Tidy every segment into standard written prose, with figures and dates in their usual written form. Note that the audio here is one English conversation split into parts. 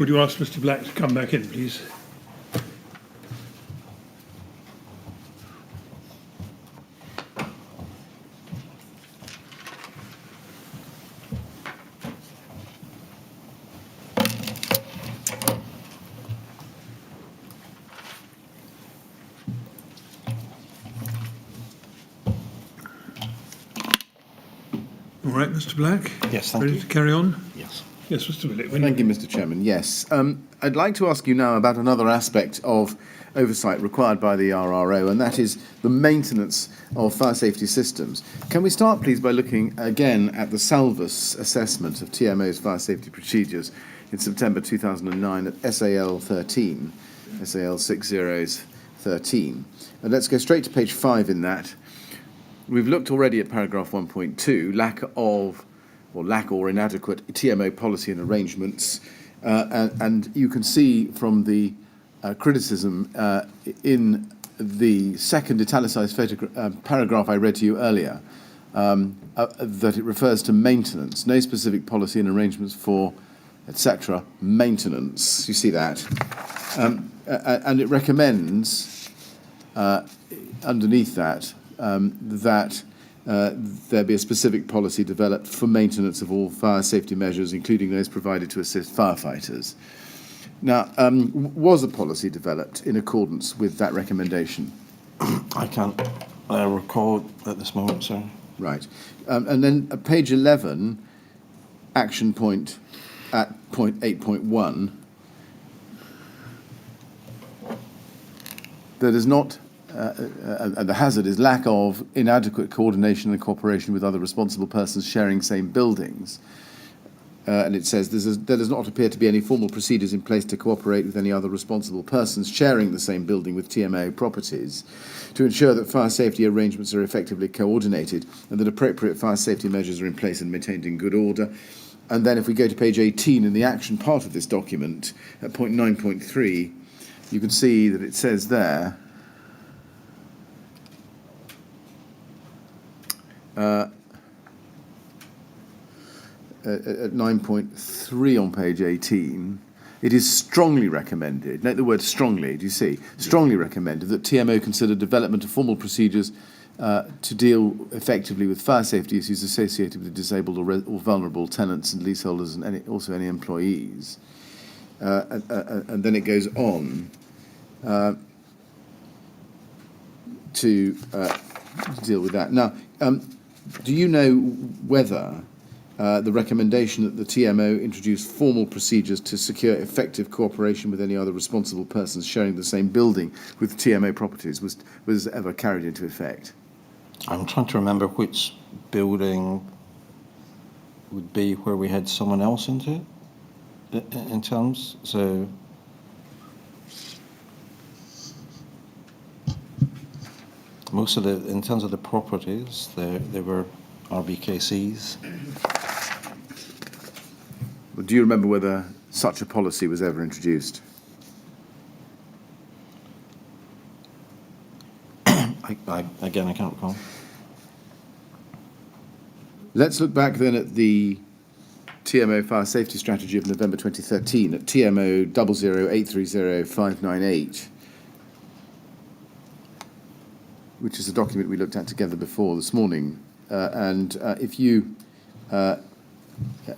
Would you ask Mr. Black to come back in, please? All right, Mr. Black? Yes, thank you. Ready to carry on? Yes. Yes, Mr. Willett. Thank you, Mr. Chairman. Yes. I'd like to ask you now about another aspect of oversight required by the RRO, and that is the maintenance of fire safety systems. Can we start, please, by looking again at the Salvus assessment of TMO's fire safety procedures in September 2009 at SAL 13, SAL 60's 13. And let's go straight to page 5 in that. We've looked already at paragraph 1.2, lack or inadequate TMO policy and arrangements, and you can see from the criticism in the second italicized paragraph I read to you earlier that it refers to maintenance, no specific policy and arrangements for, etc., maintenance. You see that? And it recommends underneath that that there be a specific policy developed for maintenance of all fire safety measures, including those provided to assist firefighters. Now, was a policy developed in accordance with that recommendation? I can't recall at this moment, sir. Right. And then at page 11, action point at point 8.1, there does not the hazard is lack of inadequate coordination and cooperation with other responsible persons sharing same buildings. And it says there does not appear to be any formal procedures in place to cooperate with any other responsible persons sharing the same building with TMO properties to ensure that fire safety arrangements are effectively coordinated and that appropriate fire safety measures are in place and maintained in good order. And then if we go to page 18 in the action part of this document, at point 9.3, you can see that it says there, at 9.3 on page 18, it is strongly recommended, note the word strongly, do you see? Strongly recommended that TMO consider development of formal procedures to deal effectively with fire safety issues associated with disabled or vulnerable tenants and leaseholders and also any employees. And then it goes on to deal with that. Now, do you know whether the recommendation that the TMO introduce formal procedures to secure effective cooperation with any other responsible persons sharing the same building with TMO properties was ever carried into effect? I'm trying to remember which building would be where we had someone else into it in terms. So most of in terms of the properties, there were RBKCs. Do you remember whether such a policy was ever introduced? Again, I can't recall. Let's look back then at the TMO Fire Safety Strategy of November 2013 at TMO 00830-598, which is a document we looked at together before this morning. And if you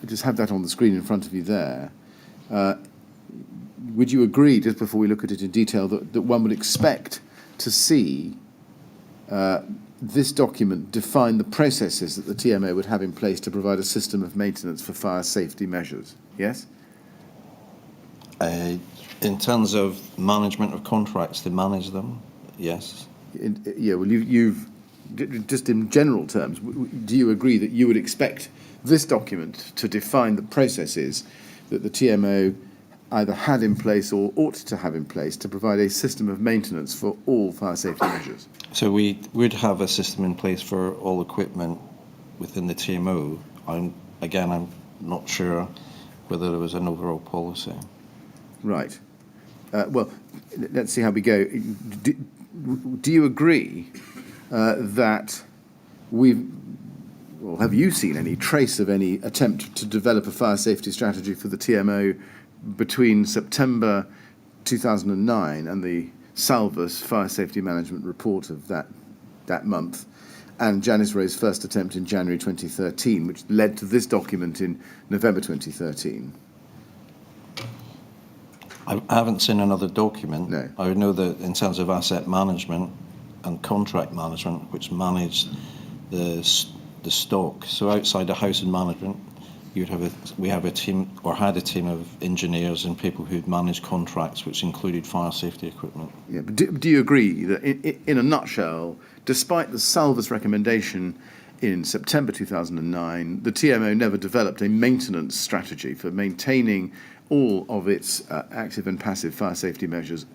just have that on the screen in front of you there, would you agree, just before we look at it in detail, that one would expect to see this document define the processes that the TMO would have in place to provide a system of maintenance for fire safety measures? Yes? In terms of management of contracts, to manage them, yes. Yeah, well, you've just in general terms, do you agree that you would expect this document to define the processes that the TMO either had in place or ought to have in place to provide a system of maintenance for all fire safety measures? So we would have a system in place for all equipment within the TMO. I'm not sure whether there was an overall policy. Right. Well, let's see how we go. Do you agree that have you seen any trace of any attempt to develop a fire safety strategy for the TMO between September 2009 and the Salvus Fire Safety Management Report of that month, and Janice Ray's first attempt in January 2013, which led to this document in November 2013? I haven't seen another document. No. I would know that in terms of asset management and contract management, which managed the stock. So outside of house and management, we have a team, or had a team of engineers and people who'd managed contracts, which included fire safety equipment. Yeah, but do you agree that in a nutshell, despite the Salvus recommendation in September 2009, the TMO never developed a maintenance strategy for maintaining all of its active and passive fire safety measures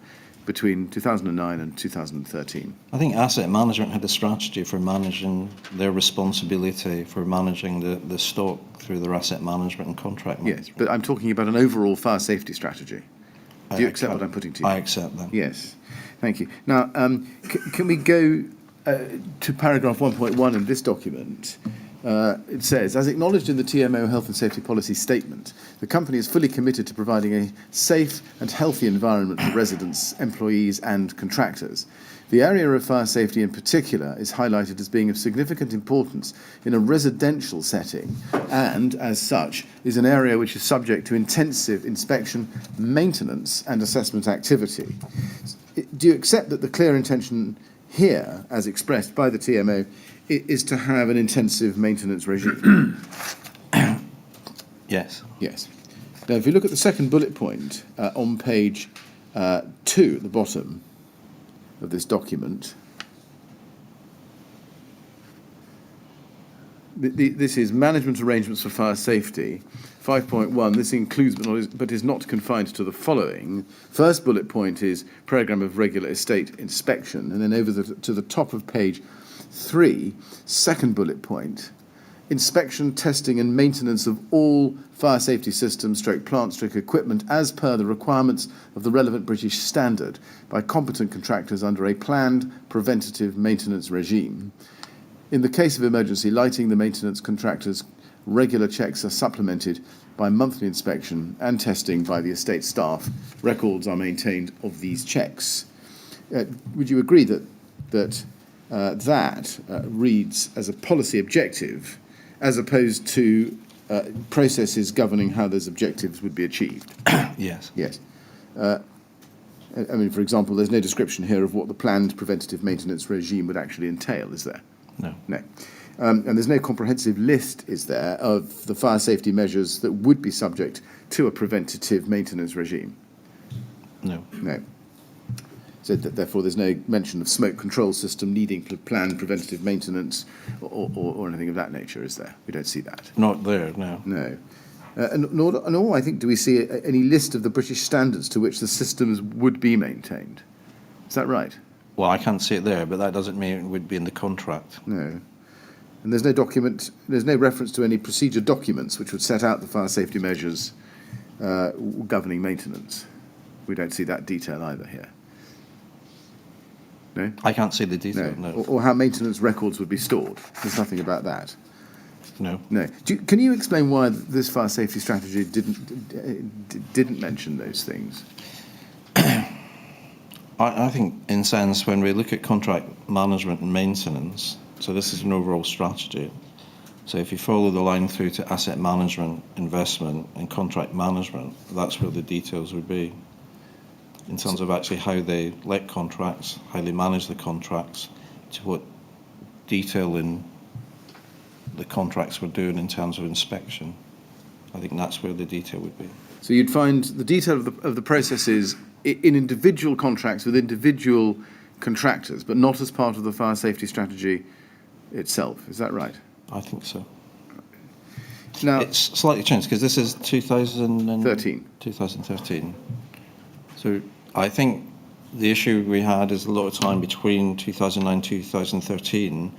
between 2009 and 2013? I think asset management had a strategy for managing their responsibility for managing the stock through their asset management and contract management. Yes, but I'm talking about an overall fire safety strategy. Do you accept what I'm putting to you? I accept that. Yes, thank you. Now, can we go to paragraph 1.1 in this document? It says, as acknowledged in the TMO Health and Safety Policy Statement, the company is fully committed to providing a safe and healthy environment for residents, employees and contractors. The area of fire safety in particular is highlighted as being of significant importance in a residential setting and, as such, is an area which is subject to intensive inspection, maintenance and assessment activity. Do you accept that the clear intention here, as expressed by the TMO, is to have an intensive maintenance regime? Yes. Yes. Now, if you look at the second bullet point on page 2 at the bottom of this document, this is management arrangements for fire safety. 5.1, this includes but is not confined to the following. First bullet point is programme of regular estate inspection, and then over to the top of page 3, second bullet point, inspection, testing and maintenance of all fire safety systems, plant, equipment as per the requirements of the relevant British standard by competent contractors under a planned preventative maintenance regime. In the case of emergency lighting, the maintenance contractors' regular checks are supplemented by monthly inspection and testing by the estate staff. Records are maintained of these checks. Would you agree that reads as a policy objective as opposed to processes governing how those objectives would be achieved? Yes. Yes. I mean, for example, there's no description here of what the planned preventative maintenance regime would actually entail, is there? No. No. And there's no comprehensive list, is there, of the fire safety measures that would be subject to a preventative maintenance regime? No. No. So therefore, there's no mention of smoke control system needing planned preventative maintenance or anything of that nature, is there? We don't see that. Not there, no. No. Nor, I think, do we see any list of the British standards to which the systems would be maintained. Is that right? Well, I can't see it there, but that doesn't mean it would be in the contract. No. And there's no document, there's no reference to any procedure documents which would set out the fire safety measures governing maintenance. We don't see that detail either here. No? I can't see the detail, no. Or how maintenance records would be stored. There's nothing about that. No. No. Can you explain why this fire safety strategy didn't mention those things? I think, in sense, when we look at contract management and maintenance, so this is an overall strategy. So if you follow the line through to asset management, investment, and contract management, that's where the details would be, in terms of actually how they let contracts, how they manage the contracts, to what detail in the contracts were doing in terms of inspection. I think that's where the detail would be. So you'd find the detail of the processes in individual contracts with individual contractors, but not as part of the fire safety strategy itself. Is that right? I think so. Now, It's slightly changed because this is 2013. 2013. So I think the issue we had is a lot of time between 2009 and 2013.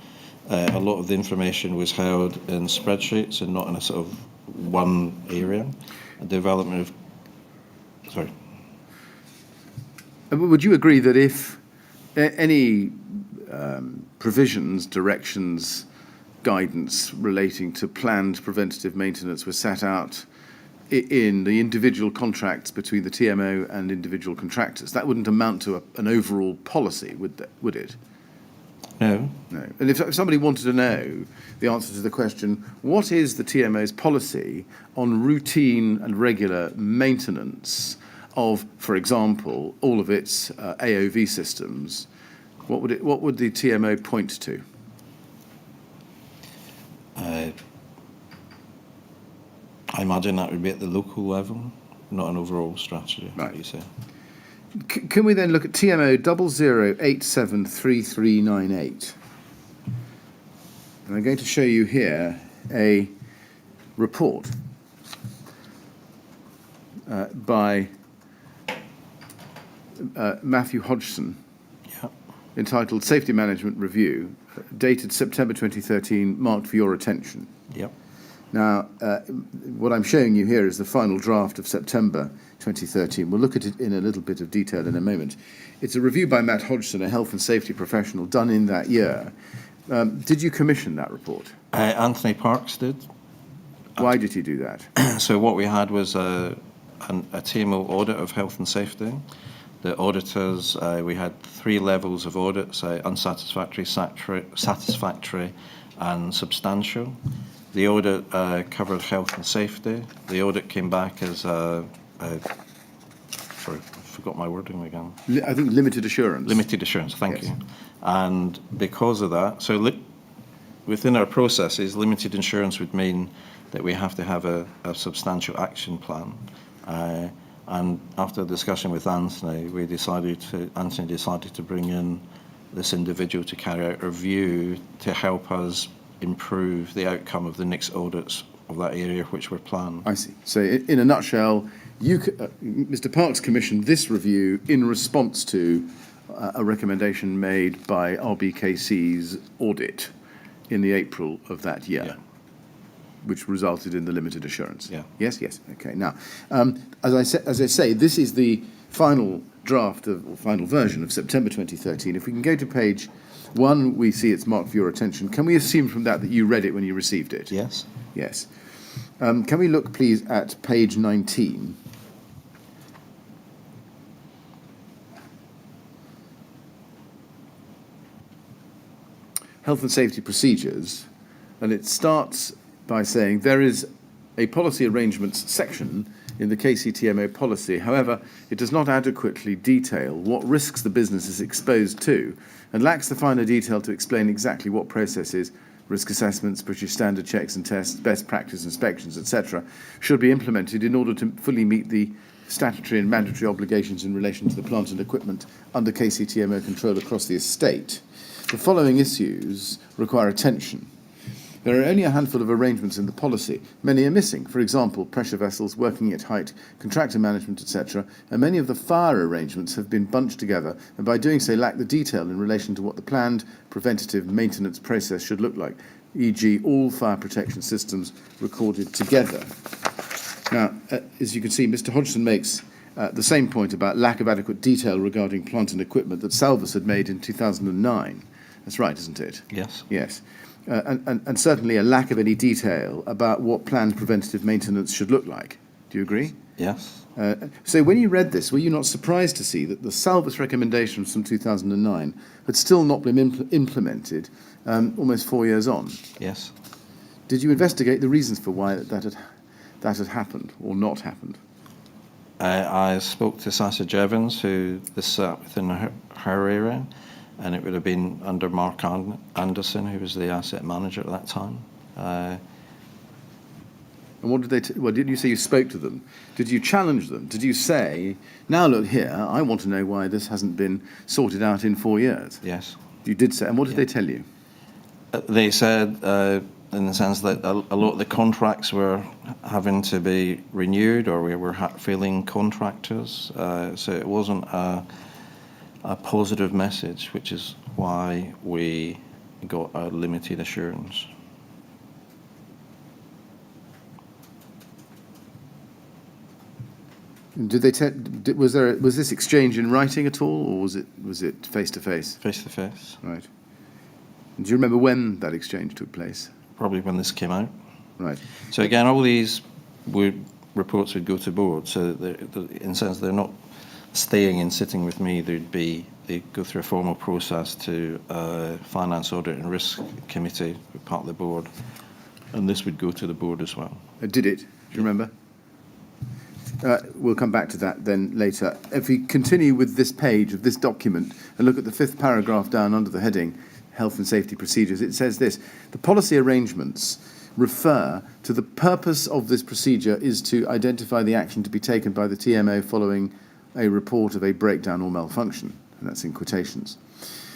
A lot of the information was held in spreadsheets and not in a sort of one area. A development of, sorry. Would you agree that if any provisions, directions, guidance relating to planned preventative maintenance were set out in the individual contracts between the TMO and individual contractors. That wouldn't amount to an overall policy, would it? No. No. And if somebody wanted to know the answer to the question, what is the TMO's policy on routine and regular maintenance of, for example, all of its AOV systems, what would the TMO point to? I imagine that would be at the local level, not an overall strategy. Right. What you say? Can we then look at TMO 00873398? And I'm going to show you here a report by Matthew Hodgson, Yeah. entitled Safety Management Review, dated September 2013, marked for your attention. Yep. Now, what I'm showing you here is the final draft of September 2013. We'll look at it in a little bit of detail in a moment. It's a review by Matt Hodgson, a health and safety professional, done in that year. Did you commission that report? Anthony Parks did. Why did he do that? So what we had was a TMO audit of health and safety. The auditors, we had 3 levels of audits, unsatisfactory, satisfactory and substantial. The audit covered health and safety. The audit came back as sorry, I forgot my wording again. I think limited assurance. Limited assurance, thank Yes. you. And because of that, so within our processes, limited assurance would mean that we have to have a substantial action plan. And after a discussion with Anthony, Anthony decided to bring in this individual to carry out a review to help us improve the outcome of the next audits of that area which were planned. I see. So in a nutshell, Mr. Parks commissioned this review in response to a recommendation made by RBKC's audit in the April of that year. Yeah. Which resulted in the limited assurance. Yeah. Yes. Okay. Now, as I say, this is the final draft or final version of September 2013. If we can go to page 1, we see it's marked for your attention. Can we assume from that you read it when you received it? Yes. Yes. Can we look, please, at page 19? Health and safety procedures, and it starts by saying there is a policy arrangements section in the KCTMO policy. However, it does not adequately detail what risks the business is exposed to and lacks the finer detail to explain exactly what processes, risk assessments, British standard checks and tests, best practice inspections, etc., should be implemented in order to fully meet the statutory and mandatory obligations in relation to the plant and equipment under KCTMO control across the estate. The following issues require attention. There are only a handful of arrangements in the policy. Many are missing, for example, pressure vessels, working at height, contractor management, etc., and many of the fire arrangements have been bunched together and by doing so lack the detail in relation to what the planned preventative maintenance process should look like, e.g. all fire protection systems recorded together. Now, as you can see, Mr. Hodgson makes the same point about lack of adequate detail regarding plant and equipment that Salvus had made in 2009. That's right, isn't it? Yes. Yes. And certainly a lack of any detail about what planned preventative maintenance should look like. Do you agree? Yes. So when you read this, were you not surprised to see that the Salvus recommendations from 2009 had still not been implemented almost 4 years on? Yes. Did you investigate the reasons for why that had happened or not happened? I spoke to Sasha Jevons, who this sat within her area, and it would have been under Mark Anderson, who was the asset manager at that time. And what did they? Well, did you say you spoke to them? Did you challenge them? Did you say, "Now look here, I want to know why this hasn't been sorted out in 4 years"? Yes. You did say, and what did they tell you? They said, in the sense that a lot of the contracts were having to be renewed, or we were failing contractors. So it wasn't a positive message, which is why we got a limited assurance. Did they was this exchange in writing at all, or was it face to face? Face to face. Right. And do you remember when that exchange took place? Probably when this came out. Right. So again, all these reports would go to board. So in a sense, they're not staying and sitting with me. They go through a formal process to Finance, Audit and Risk Committee, part of the board, and this would go to the board as well. Did it? Do you remember? We'll come back to that then later. If we continue with this page of this document and look at the 5th paragraph down under the heading Health and Safety Procedures, it says this: the policy arrangements refer to the purpose of this procedure is to identify the action to be taken by the TMO following a report of a breakdown or malfunction, and that's in quotations.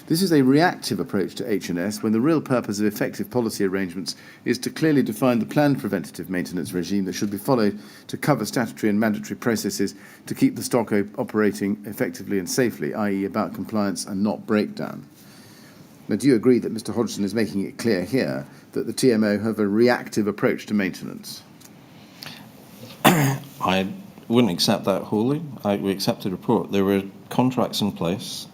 This is a reactive approach to H&S when the real purpose of effective policy arrangements is to clearly define the planned preventative maintenance regime that should be followed to cover statutory and mandatory processes to keep the stock operating effectively and safely, i.e. about compliance and not breakdown. Now, do you agree that Mr. Hodgson is making it clear here that the TMO have a reactive approach to maintenance? I wouldn't accept that wholly. We accept the report. There were contracts in place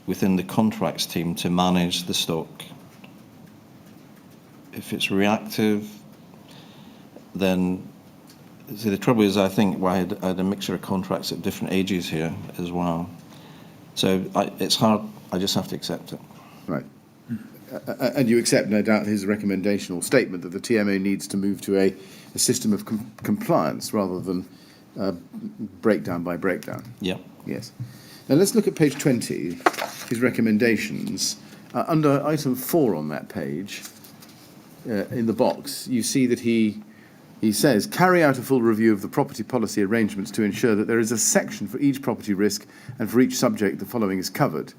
within the contracts team to manage the stock. If it's reactive, then see, the trouble is, I think I had a mixture of contracts at different ages here as well. So it's hard. I just have to accept it. Right. And you accept, no doubt, his recommendation or statement that the TMO needs to move to a system of compliance rather than breakdown by breakdown. Yeah. Yes. Now let's look at page 20, his recommendations. Under item 4 on that page, in the box, you see that he says, carry out a full review of the property policy arrangements to ensure that there is a section for each property risk and for each subject the following is covered: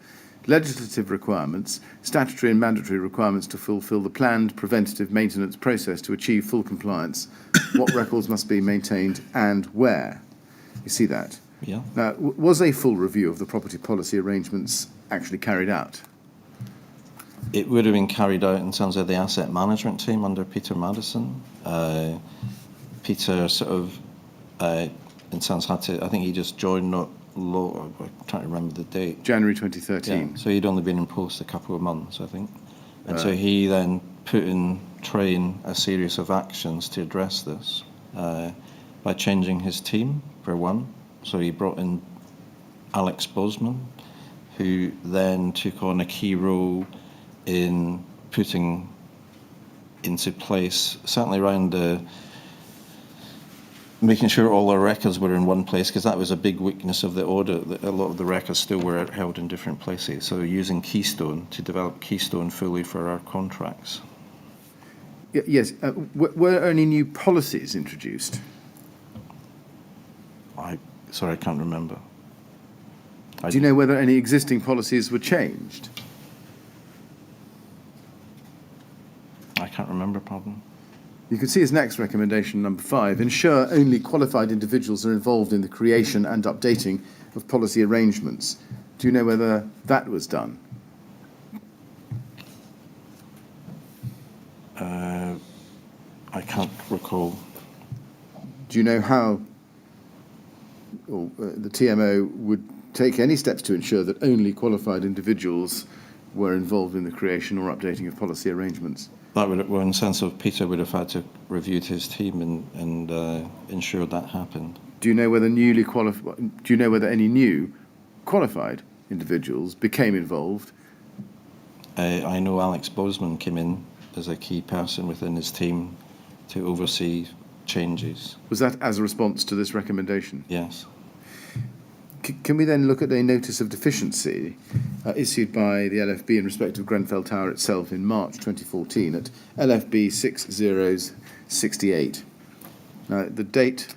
legislative requirements, statutory and mandatory requirements to fulfil the planned preventative maintenance process to achieve full compliance, what records must be maintained and where. You see that? Yeah. Now, was a full review of the property policy arrangements actually carried out? It would have been carried out in terms of the asset management team under Peter Madison. Peter sort of, in sense, had to, I think he just joined I'm trying to remember the date. January 2013. Yeah, so he'd only been in post a couple of months, I think. And so he then put in train a series of actions to address this by changing his team, for one. So he brought in Alex Bosman, who then took on a key role in putting into place, certainly around making sure all our records were in one place, because that was a big weakness of the audit, that a lot of the records still were held in different places. So using Keystone to develop Keystone fully for our contracts. Yes. Were any new policies introduced? Sorry, I can't remember. Do you know whether any existing policies were changed? I can't remember, pardon. You can see his next recommendation, number 5, ensure only qualified individuals are involved in the creation and updating of policy arrangements. Do you know whether that was done? I can't recall. Do you know how the TMO would take any steps to ensure that only qualified individuals were involved in the creation or updating of policy arrangements? That would, well, in the sense of Peter would have had to review his team and ensure that happened. Do you know whether any new qualified individuals became involved? I know Alex Bosman came in as a key person within his team to oversee changes. Was that as a response to this recommendation? Yes. Can we then look at a notice of deficiency issued by the LFB in respect of Grenfell Tower itself in March 2014 at LFB 6068? Now, the date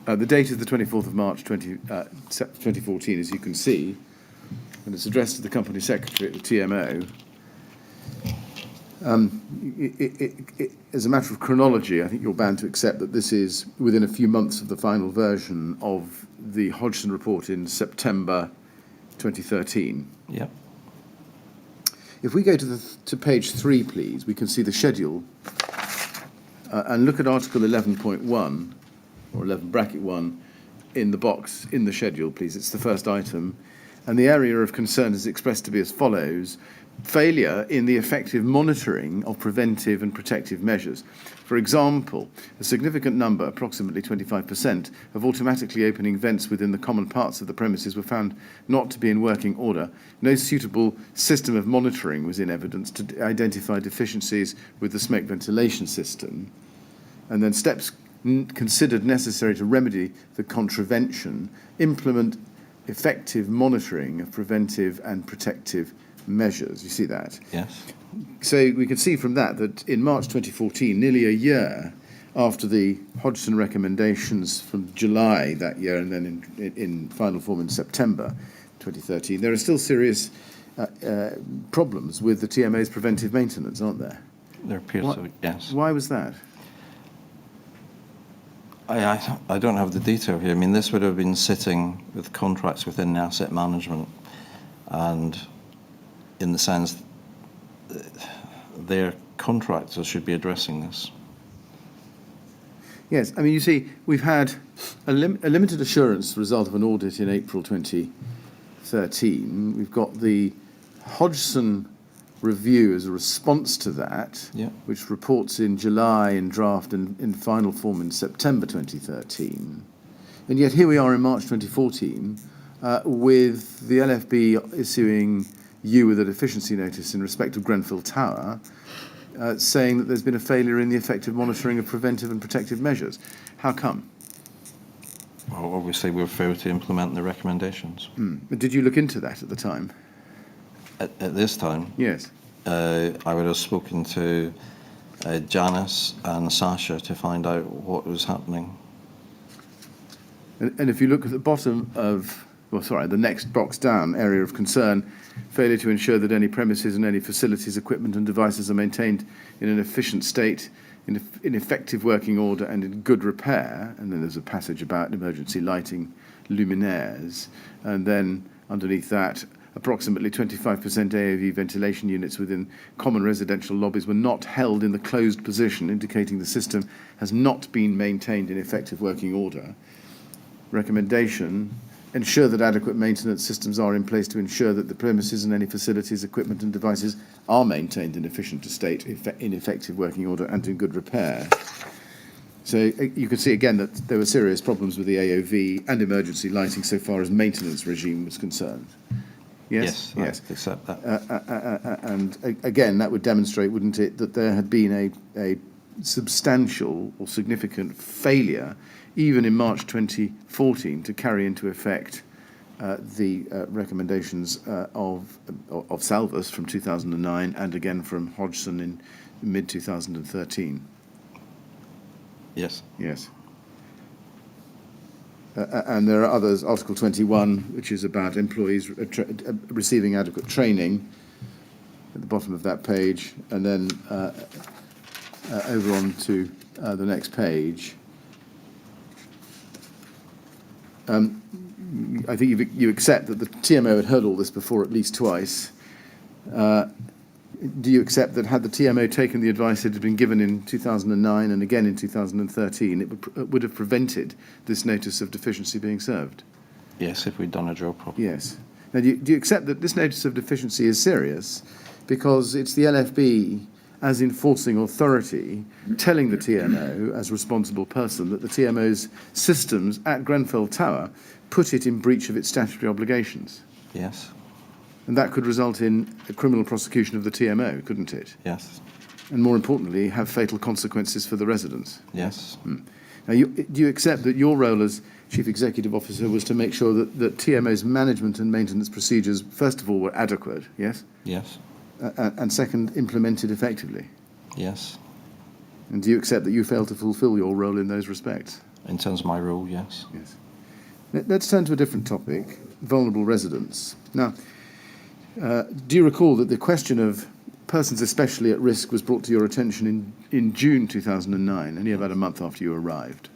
is the 24th of March 2014, as you can see, and it's addressed to the Company Secretary at the TMO. As a matter of chronology, I think you're bound to accept that this is within a few months of the final version of the Hodgson report in September 2013. Yep. If we go to page 3, please, we can see the schedule and look at Article 11.1 or 11(1) in the box in the schedule, please. It's the first item. And the area of concern is expressed to be as follows: failure in the effective monitoring of preventive and protective measures. For example, a significant number, approximately 25%, of automatically opening vents within the common parts of the premises were found not to be in working order. No suitable system of monitoring was in evidence to identify deficiencies with the smoke ventilation system. And then steps considered necessary to remedy the contravention, implement effective monitoring of preventive and protective measures. You see that? Yes. So we can see from that in March 2014, nearly a year after the Hodgson recommendations from July that year and then in final form in September 2013, there are still serious problems with the TMO's preventive maintenance, aren't there? There appears to be, yes. Why was that? I don't have the detail here. I mean, this would have been sitting with contracts within asset management, and in the sense their contractors should be addressing this. Yes, I mean, you see, we've had a limited assurance result of an audit in April 2013. We've got the Hodgson review as a response to that, Yeah. which reports in July in draft and in final form in September 2013. And yet here we are in March 2014 with the LFB issuing you with a deficiency notice in respect of Grenfell Tower, saying that there's been a failure in the effective monitoring of preventive and protective measures. How come? Well, obviously, we've failed to implement the recommendations. But did you look into that at the time? At this time, Yes. I would have spoken to Janice and Sasha to find out what was happening. And if you look at the bottom of, the next box down, area of concern, failure to ensure that any premises and any facilities, equipment and devices are maintained in an efficient state, in effective working order and in good repair. And then there's a passage about emergency lighting luminaires. And then underneath that, approximately 25% AOV ventilation units within common residential lobbies were not held in the closed position, indicating the system has not been maintained in effective working order. Recommendation: ensure that adequate maintenance systems are in place to ensure that the premises and any facilities, equipment and devices are maintained in efficient state, in effective working order and in good repair. So you can see again that there were serious problems with the AOV and emergency lighting so far as maintenance regime was concerned. Yes? Yes. I accept that. And again, that would demonstrate, wouldn't it, that there had been a substantial or significant failure, even in March 2014, to carry into effect the recommendations of Salvus from 2009 and again from Hodgson in mid-2013. Yes. Yes. And there are others, Article 21, which is about employees receiving adequate training, at the bottom of that page, and then over on to the next page. I think you accept that the TMO had heard all this before at least twice. Do you accept that had the TMO taken the advice that had been given in 2009 and again in 2013, it would have prevented this notice of deficiency being served? Yes, if we'd done a job properly. Yes. Now, do you accept that this notice of deficiency is serious because it's the LFB as enforcing authority telling the TMO as responsible person that the TMO's systems at Grenfell Tower put it in breach of its statutory obligations? Yes. And that could result in a criminal prosecution of the TMO, couldn't it? Yes. And more importantly, have fatal consequences for the residents. Yes. Now, do you accept that your role as Chief Executive Officer was to make sure that TMO's management and maintenance procedures, first of all, were adequate, yes? Yes. And second, implemented effectively? Yes. And do you accept that you failed to fulfil your role in those respects? In terms of my role, yes. Yes. Let's turn to a different topic, vulnerable residents. Now, do you recall that the question of persons especially at risk was brought to your attention in June 2009, only about a month after you arrived?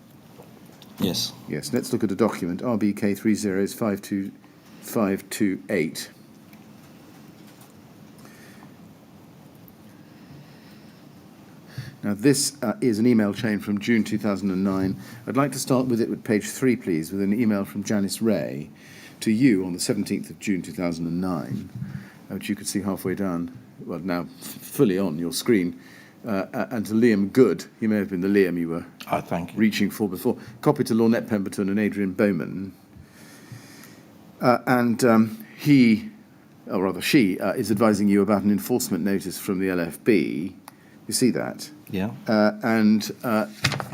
Yes. Yes, let's look at a document, RBK 3052528. Now, this is an email chain from June 2009. I'd like to start with it with page 3, please, with an email from Janice Ray to you on the 17th of June 2009. which you could see halfway down, well, now fully on your screen, and to Liam Good. He may have been the Liam you were Thank you. reaching for before. Copy to Lornette Pemberton and Adrian Bowman. He, or rather she, is advising you about an enforcement notice from the LFB. You see that? Yeah.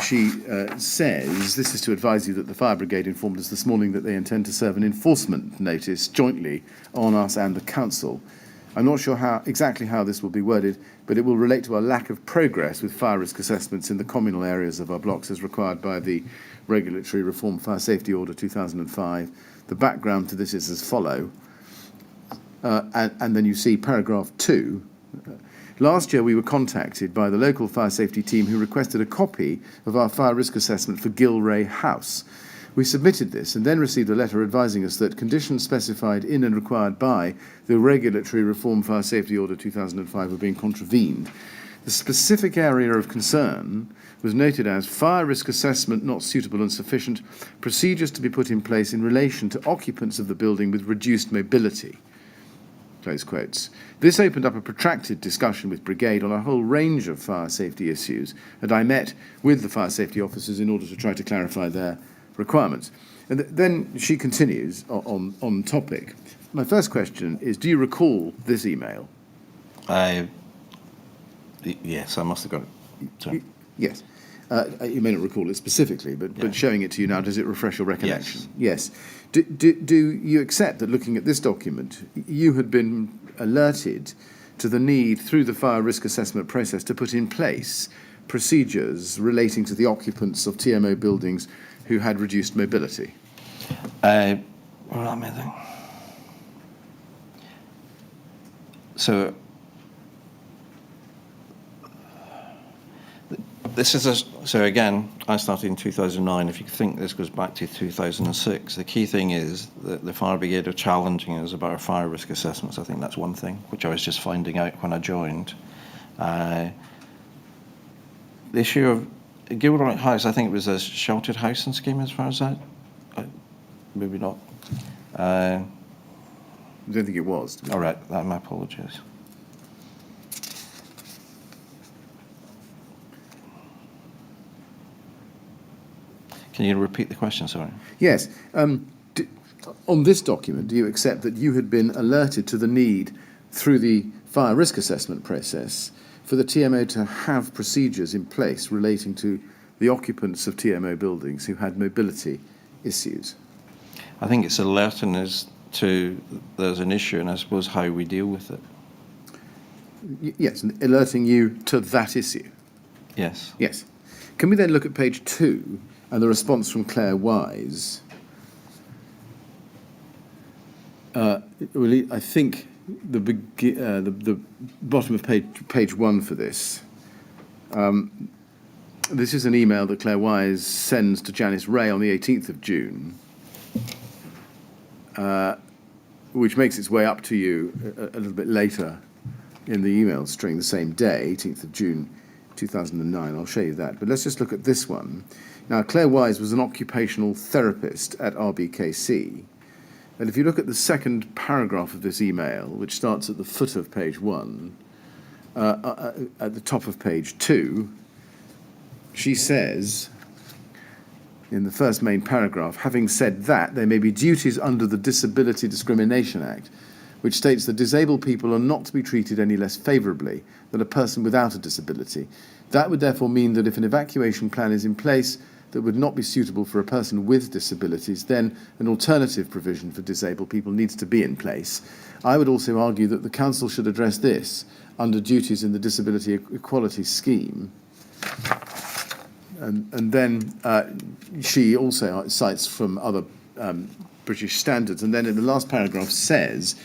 She says, this is to advise you that the fire brigade informed us this morning that they intend to serve an enforcement notice jointly on us and the council. I'm not sure exactly how this will be worded, but it will relate to a lack of progress with fire risk assessments in the communal areas of our blocks as required by the Regulatory Reform Fire Safety Order 2005. The background to this is as follows. And then you see paragraph 2. Last year we were contacted by the local fire safety team who requested a copy of our fire risk assessment for Gilray House. We submitted this and then received a letter advising us that conditions specified in and required by the Regulatory Reform Fire Safety Order 2005 were being contravened. The specific area of concern was noted as fire risk assessment not suitable and sufficient, procedures to be put in place in relation to occupants of the building with reduced mobility. Close quotes. This opened up a protracted discussion with Brigade on a whole range of fire safety issues, and I met with the fire safety officers in order to try to clarify their requirements. And then she continues on topic. My first question is, do you recall this email? Yes, I must have got it. Sorry. Yes. You may not recall it specifically, but showing it to you now, does it refresh your recollection? Yes. Do you accept that looking at this document, you had been alerted to the need through the fire risk assessment process to put in place procedures relating to the occupants of TMO buildings who had reduced mobility? So this is so again, I started in 2009. If you think this goes back to 2006, the key thing is that the fire brigade are challenging us about our fire risk assessments. I think that's one thing, which I was just finding out when I joined. The issue of Gilroy House, I think it was a sheltered housing scheme as far as that. Maybe not. I don't think it was. All right, my apologies. Can you repeat the question, sorry? Yes. On this document, do you accept that you had been alerted to the need through the fire risk assessment process for the TMO to have procedures in place relating to the occupants of TMO buildings who had mobility issues? I think it's alerting us to there's an issue, and I suppose how we deal with it. Yes, and alerting you to that issue. Yes. Yes. Can we then look at page 2 and the response from Claire Wise? I think the bottom of page 1 for this. This is an email that Claire Wise sends to Janice Ray on the 18th of June, which makes its way up to you a little bit later in the email string the same day, 18th of June 2009. I'll show you that. But let's just look at this one. Now, Claire Wise was an occupational therapist at RBKC. And if you look at the second paragraph of this email, which starts at the foot of page 1, at the top of page 2, she says, in the first main paragraph, having said that, there may be duties under the Disability Discrimination Act, which states that disabled people are not to be treated any less favourably than a person without a disability. That would therefore mean that if an evacuation plan is in place that would not be suitable for a person with disabilities, then an alternative provision for disabled people needs to be in place. I would also argue that the Council should address this under duties in the Disability Equality Scheme. And then she also cites from other British standards, and then in the last paragraph says,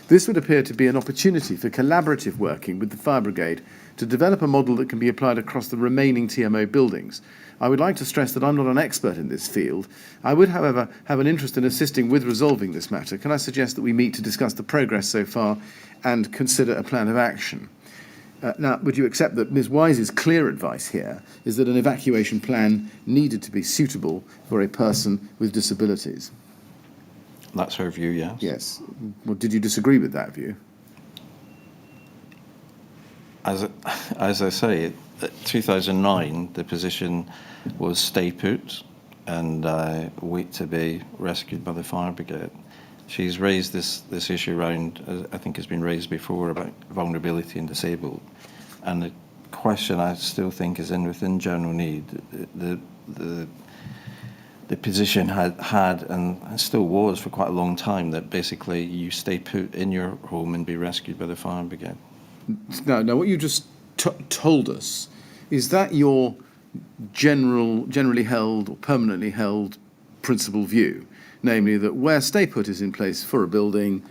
this would appear to be an opportunity for collaborative working with the fire brigade to develop a model that can be applied across the remaining TMO buildings. I would like to stress that I'm not an expert in this field. I would, however, have an interest in assisting with resolving this matter. Can I suggest that we meet to discuss the progress so far and consider a plan of action? Now, would you accept that Ms. Wise's clear advice here is that an evacuation plan needed to be suitable for a person with disabilities? That's her view, yes. Yes. Well, did you disagree with that view? As I say, 2009, the position was stay put and wait to be rescued by the fire brigade. She's raised this issue around, I think it's been raised before, about vulnerability and disabled. And the question I still think is within general need. The position had and still was for quite a long time that basically you stay put in your home and be rescued by the fire brigade. Now, what you just told us, is that your generally held or permanently held principal view? Namely, that where stay put is in place for a building,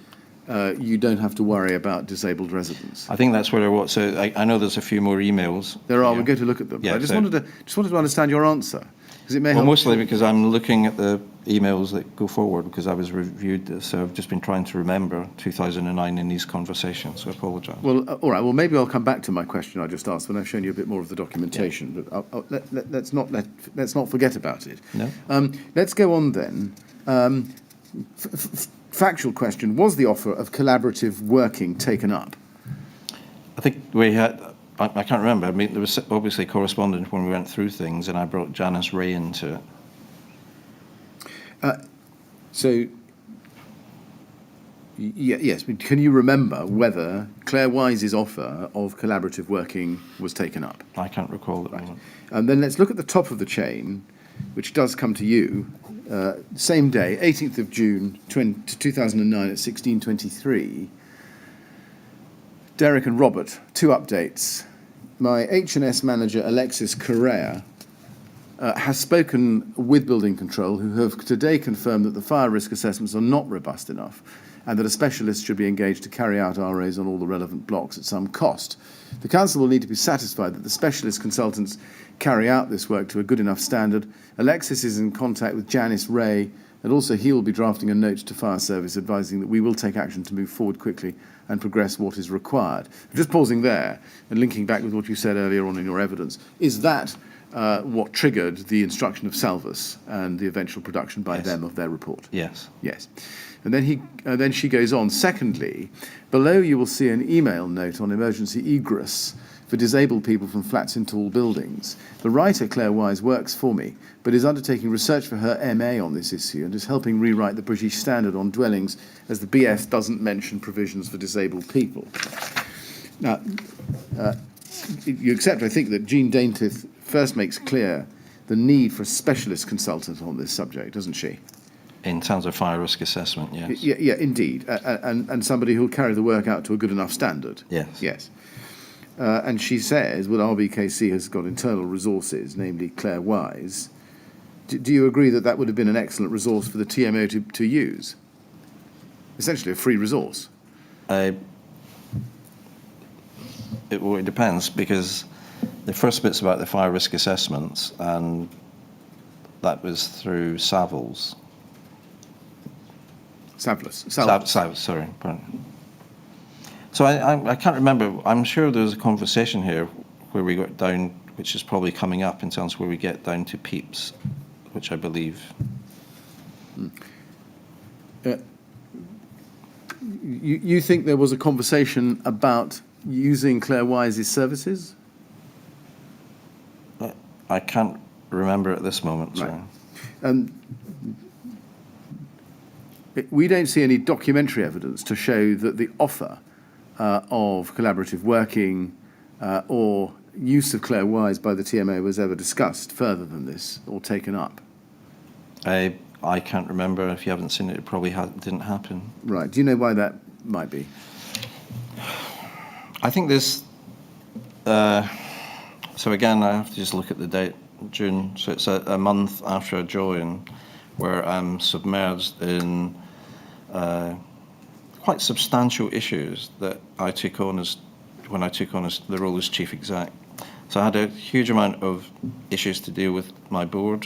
you don't have to worry about disabled residents. I think that's where I was. So I know there's a few more emails. There are. Yeah. We'll go to look at them. Yeah, I just wanted to understand your answer, because it may help. Mostly because I'm looking at the emails that go forward, because I was reviewed this, so I've just been trying to remember 2009 in these conversations. So I apologise. Well, all right. Well, maybe I'll come back to my question I just asked when I've shown you a bit more of the documentation. Yeah. But let's not forget about it. No. Let's go on then. Factual question: was the offer of collaborative working taken up? I think we had. I can't remember. I mean, there was obviously correspondence when we went through things, and I brought Janice Ray into it. Yes. Can you remember whether Claire Wise's offer of collaborative working was taken up? I can't recall at the moment. And then let's look at the top of the chain, which does come to you. Same day, 18th of June 2009 at 16:23. Derek and Robert, 2 updates. My H&S manager, Alexis Correa, has spoken with Building Control, who have today confirmed that the fire risk assessments are not robust enough and that a specialist should be engaged to carry out RAs on all the relevant blocks at some cost. The council will need to be satisfied that the specialist consultants carry out this work to a good enough standard. Alexis is in contact with Janice Ray, and also he will be drafting a note to fire service advising that we will take action to move forward quickly and progress what is required. Just pausing there and linking back with what you said earlier on in your evidence, is that what triggered the instruction of Salvus and the eventual production by them of their report? Yes. Yes. And then she goes on. Secondly, below you will see an email note on emergency egress for disabled people from flats in tall buildings. The writer, Claire Wise, works for me, but is undertaking research for her MA on this issue and is helping rewrite the British Standard on dwellings, as the BS doesn't mention provisions for disabled people. Now, you accept, I think, that Jean Daintith first makes clear the need for a specialist consultant on this subject, doesn't she? In terms of fire risk assessment, yes. Yeah, indeed. And somebody who'll carry the work out to a good enough standard. Yes. Yes. And she says, well, RBKC has got internal resources, namely Claire Wise. Do you agree that that would have been an excellent resource for the TMO to use? Essentially a free resource. It depends, because the first bit's about the fire risk assessments, and that was through Savills. Salvus. Sorry, pardon. So I can't remember. I'm sure there was a conversation here where we got down, which is probably coming up in terms of where we get down to PEEPs, which I believe. You think there was a conversation about using Claire Wise's services? I can't remember at this moment, Right. sorry. We don't see any documentary evidence to show that the offer of collaborative working or use of Claire Wise by the TMO was ever discussed further than this or taken up. I can't remember. If you haven't seen it, it probably didn't happen. Right. Do you know why that might be? I think this. So again, I have to just look at the date, June. So it's a month after I joined, where I'm submerged in quite substantial issues that I took on when I took on the role as chief exec. So I had a huge amount of issues to deal with my board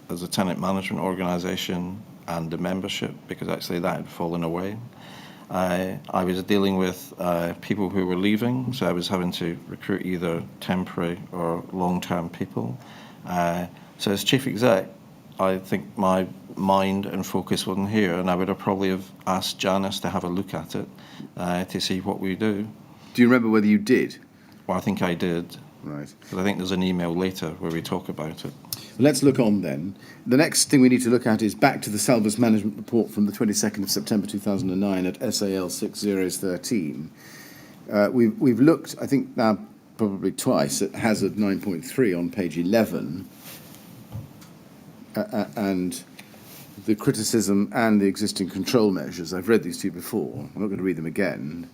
as a tenant management organisation and the membership, because actually that had fallen away. I was dealing with people who were leaving, so I was having to recruit either temporary or long-term people. So as chief exec, I think my mind and focus wasn't here, and I would have probably have asked Janice to have a look at it to see what we do. Do you remember whether you did? Well, I think I did, Right. but I think there's an email later where we talk about it. Let's look on then. The next thing we need to look at is back to the Salvos Management Report from the 22nd of September 2009 at SAL 6013. We've looked, I think now probably twice, at hazard 9.3 on page 11 and the criticism and the existing control measures. I've read these to you before. I'm not going to read them again.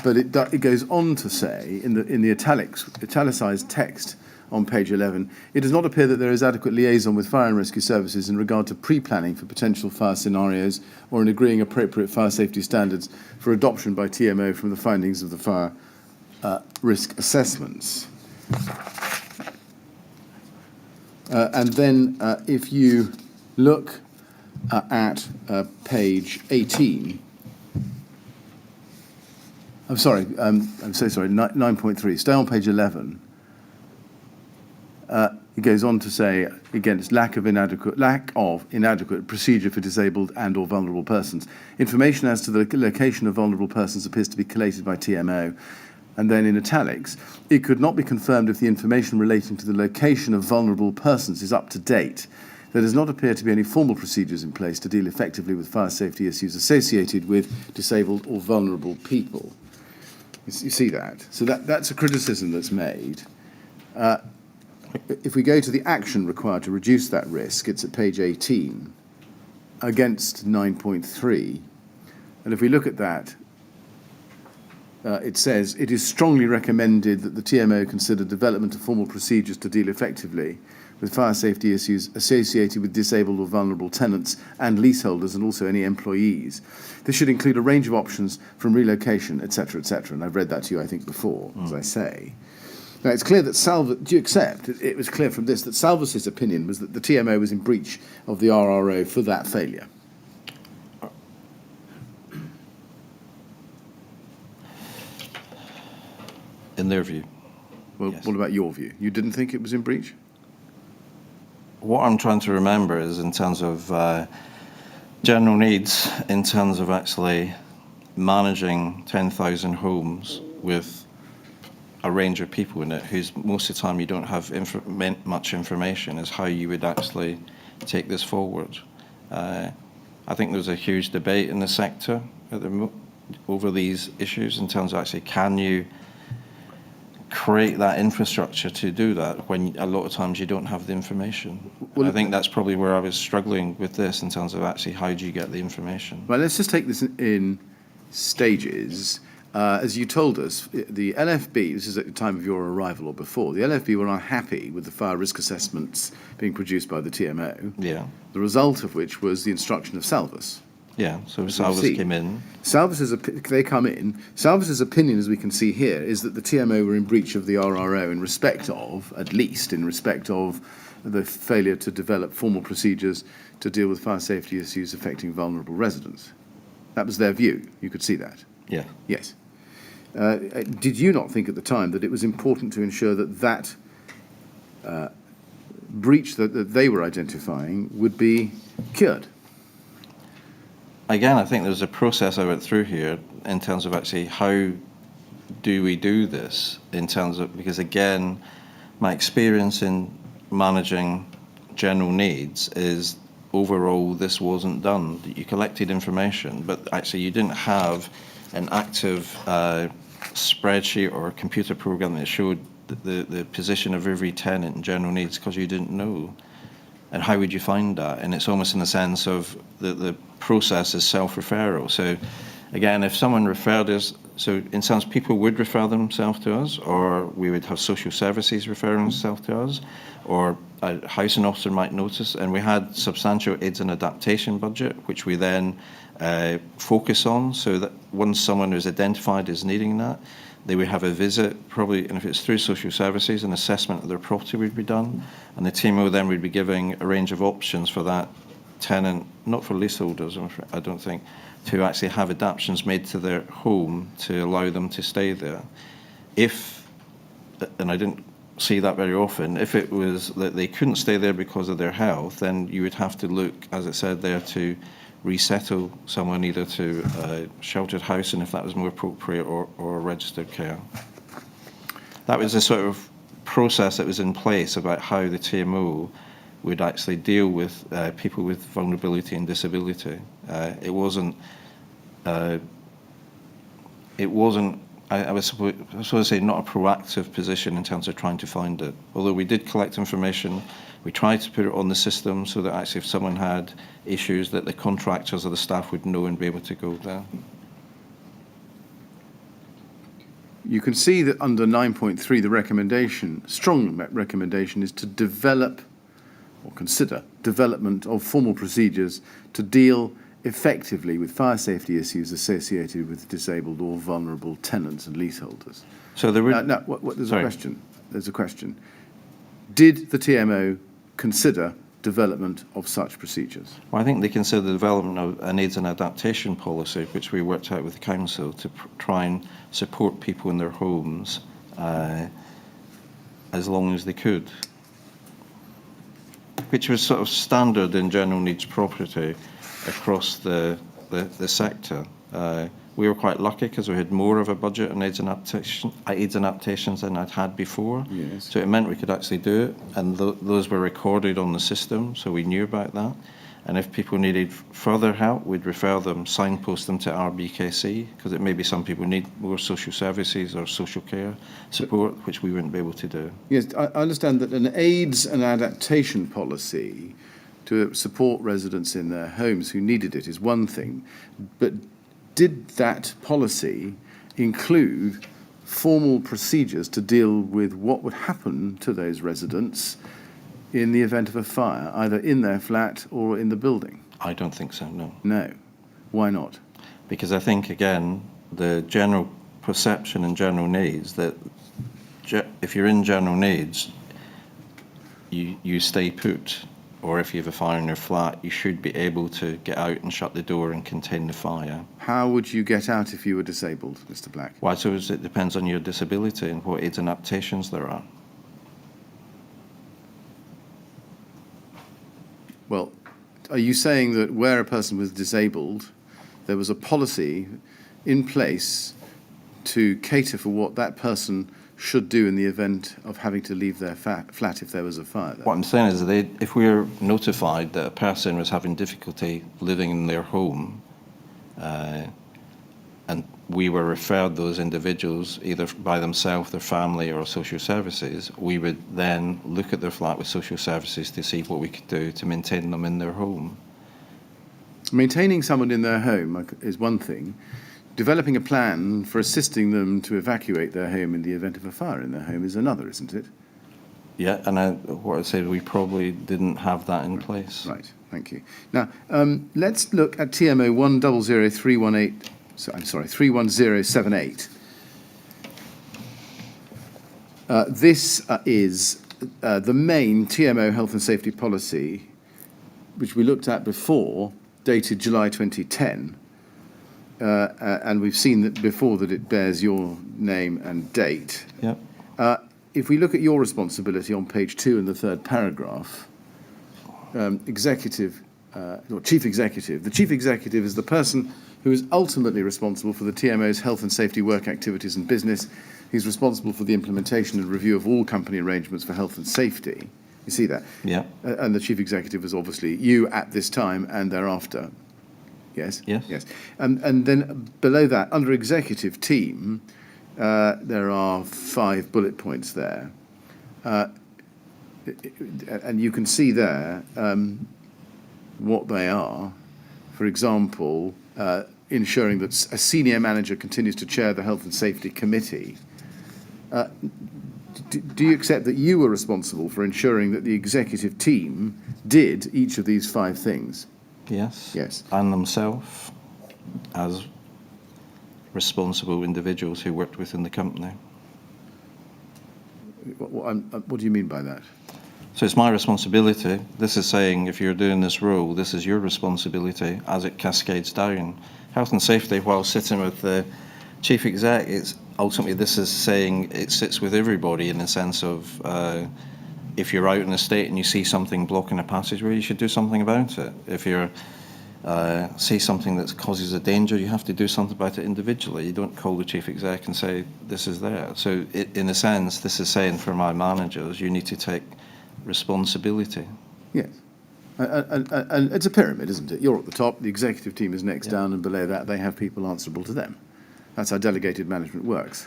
But it goes on to say, in the italicized text on page 11, it does not appear that there is adequate liaison with fire and rescue services in regard to pre-planning for potential fire scenarios or in agreeing appropriate fire safety standards for adoption by TMO from the findings of the fire risk assessments. And then if you look at page 18, I'm sorry, I'm so sorry, 9.3. Stay on page 11. It goes on to say, against lack of inadequate procedure for disabled and or vulnerable persons. Information as to the location of vulnerable persons appears to be collated by TMO. And then in italics, it could not be confirmed if the information relating to the location of vulnerable persons is up to date. There does not appear to be any formal procedures in place to deal effectively with fire safety issues associated with disabled or vulnerable people. You see that? So that's a criticism that's made. If we go to the action required to reduce that risk, it's at page 18 against 9.3. And if we look at that, it says, it is strongly recommended that the TMO consider development of formal procedures to deal effectively with fire safety issues associated with disabled or vulnerable tenants and leaseholders and also any employees. This should include a range of options from relocation, etc., etc. And I've read that to you, I think, before, as I say. Now, it's clear that do you accept, it was clear from this, that Salvos's opinion was that the TMO was in breach of the RRO for that failure? In their view. Well, yes. What about your view? You didn't think it was in breach? What I'm trying to remember is in terms of general needs, in terms of actually managing 10,000 homes with a range of people in it, who's most of the time you don't have much information, is how you would actually take this forward. I think there's a huge debate in the sector over these issues in terms of actually, can you create that infrastructure to do that when a lot of times you don't have the information? Well, I think that's probably where I was struggling with this in terms of actually how do you get the information. Well, let's just take this in stages. As you told us, the LFB, this is at the time of your arrival or before, the LFB were unhappy with the fire risk assessments being produced by the TMO. Yeah. The result of which was the instruction of Salvos. Yeah, so Salvos came in. They come in. Salvos's opinion, as we can see here, is that the TMO were in breach of the RRO in respect of, at least in respect of, the failure to develop formal procedures to deal with fire safety issues affecting vulnerable residents. That was their view. You could see that. Yeah. Yes. Did you not think at the time that it was important to ensure that breach that they were identifying would be cured? Again, I think there's a process I went through here in terms of actually how do we do this in terms of, because again, my experience in managing general needs is overall this wasn't done. You collected information, but actually you didn't have an active spreadsheet or a computer program that showed the position of every tenant in general needs, because you didn't know. And how would you find that? And it's almost in the sense of the process is self-referral. So again, if someone referred us, so in sense people would refer themselves to us, or we would have social services referring themselves to us, or a housing officer might notice, and we had substantial aids and adaptation budget, which we then focus on, so that once someone is identified as needing that, they would have a visit, probably, and if it's through social services, an assessment of their property would be done, and the TMO then would be giving a range of options for that tenant, not for leaseholders, I don't think, to actually have adaptations made to their home to allow them to stay there. If, and I didn't see that very often. If it was that they couldn't stay there because of their health, then you would have to look, as it said there, to resettle someone either to a sheltered house, and if that was more appropriate, or registered care. That was the sort of process that was in place about how the TMO would actually deal with people with vulnerability and disability. It wasn't. I was supposed to say, not a proactive position in terms of trying to find it. Although we did collect information, we tried to put it on the system so that actually if someone had issues, that the contractors or the staff would know and be able to go there. You can see that under 9.3, the recommendation, strong recommendation, is to develop or consider development of formal procedures to deal effectively with fire safety issues associated with disabled or vulnerable tenants and leaseholders. So there would... There's a question. There's a question. Did the TMO consider development of such procedures? Well, I think they consider the development of a needs and adaptation policy, which we worked out with the council to try and support people in their homes as long as they could, which was sort of standard in general needs property across the sector. We were quite lucky because we had more of a budget on AIDS adaptations than I'd had before. Yes. So it meant we could actually do it, and those were recorded on the system, so we knew about that. And if people needed further help, we'd refer them, signpost them to RBKC, because it may be some people need more social services or social care support, which we wouldn't be able to do. Yes, I understand that an AIDS and adaptation policy to support residents in their homes who needed it is one thing, but did that policy include formal procedures to deal with what would happen to those residents in the event of a fire, either in their flat or in the building? I don't think so, no. No. Why not? Because I think, again, the general perception and general needs that if you're in general needs, you stay put. Or if you have a fire in your flat, you should be able to get out and shut the door and contain the fire. How would you get out if you were disabled, Mr. Black? Well, I suppose it depends on your disability and what aids and adaptations there are. Well, are you saying that where a person was disabled, there was a policy in place to cater for what that person should do in the event of having to leave their flat if there was a fire there? What I'm saying is that if we're notified that a person was having difficulty living in their home, and we were referred those individuals either by themselves, their family, or social services, we would then look at their flat with social services to see what we could do to maintain them in their home. Maintaining someone in their home is one thing. Developing a plan for assisting them to evacuate their home in the event of a fire in their home is another, isn't it? Yeah, and what I said, we probably didn't have that in place. Right, thank you. Now, let's look at TMO 31078. This is the main TMO health and safety policy, which we looked at before, dated July 2010. And we've seen that before that it bears your name and date. Yep. If we look at your responsibility on page 2 in the third paragraph, executive, or chief executive. The chief executive is the person who is ultimately responsible for the TMO's health and safety work activities and business. He's responsible for the implementation and review of all company arrangements for health and safety. You see that? Yeah. And the chief executive is obviously you at this time and thereafter. Yes? Yes. Yes. And then below that, under executive team, there are 5 bullet points there. And you can see there what they are. For example, ensuring that a senior manager continues to chair the Health and Safety Committee. Do you accept that you were responsible for ensuring that the executive team did each of these 5 things? Yes. Yes. And themselves as responsible individuals who worked within the company. What do you mean by that? So it's my responsibility. This is saying if you're doing this role, this is your responsibility as it cascades down. Health and safety, while sitting with the chief exec, it's ultimately this is saying it sits with everybody in the sense of if you're out in the estate and you see something blocking a passageway, you should do something about it. If you see something that causes a danger, you have to do something about it individually. You don't call the chief exec and say, this is there. So in a sense, this is saying for my managers, you need to take responsibility. Yes. And it's a pyramid, isn't it? You're at the top, the executive team is next down, and below that they have people answerable to them. That's how delegated management works.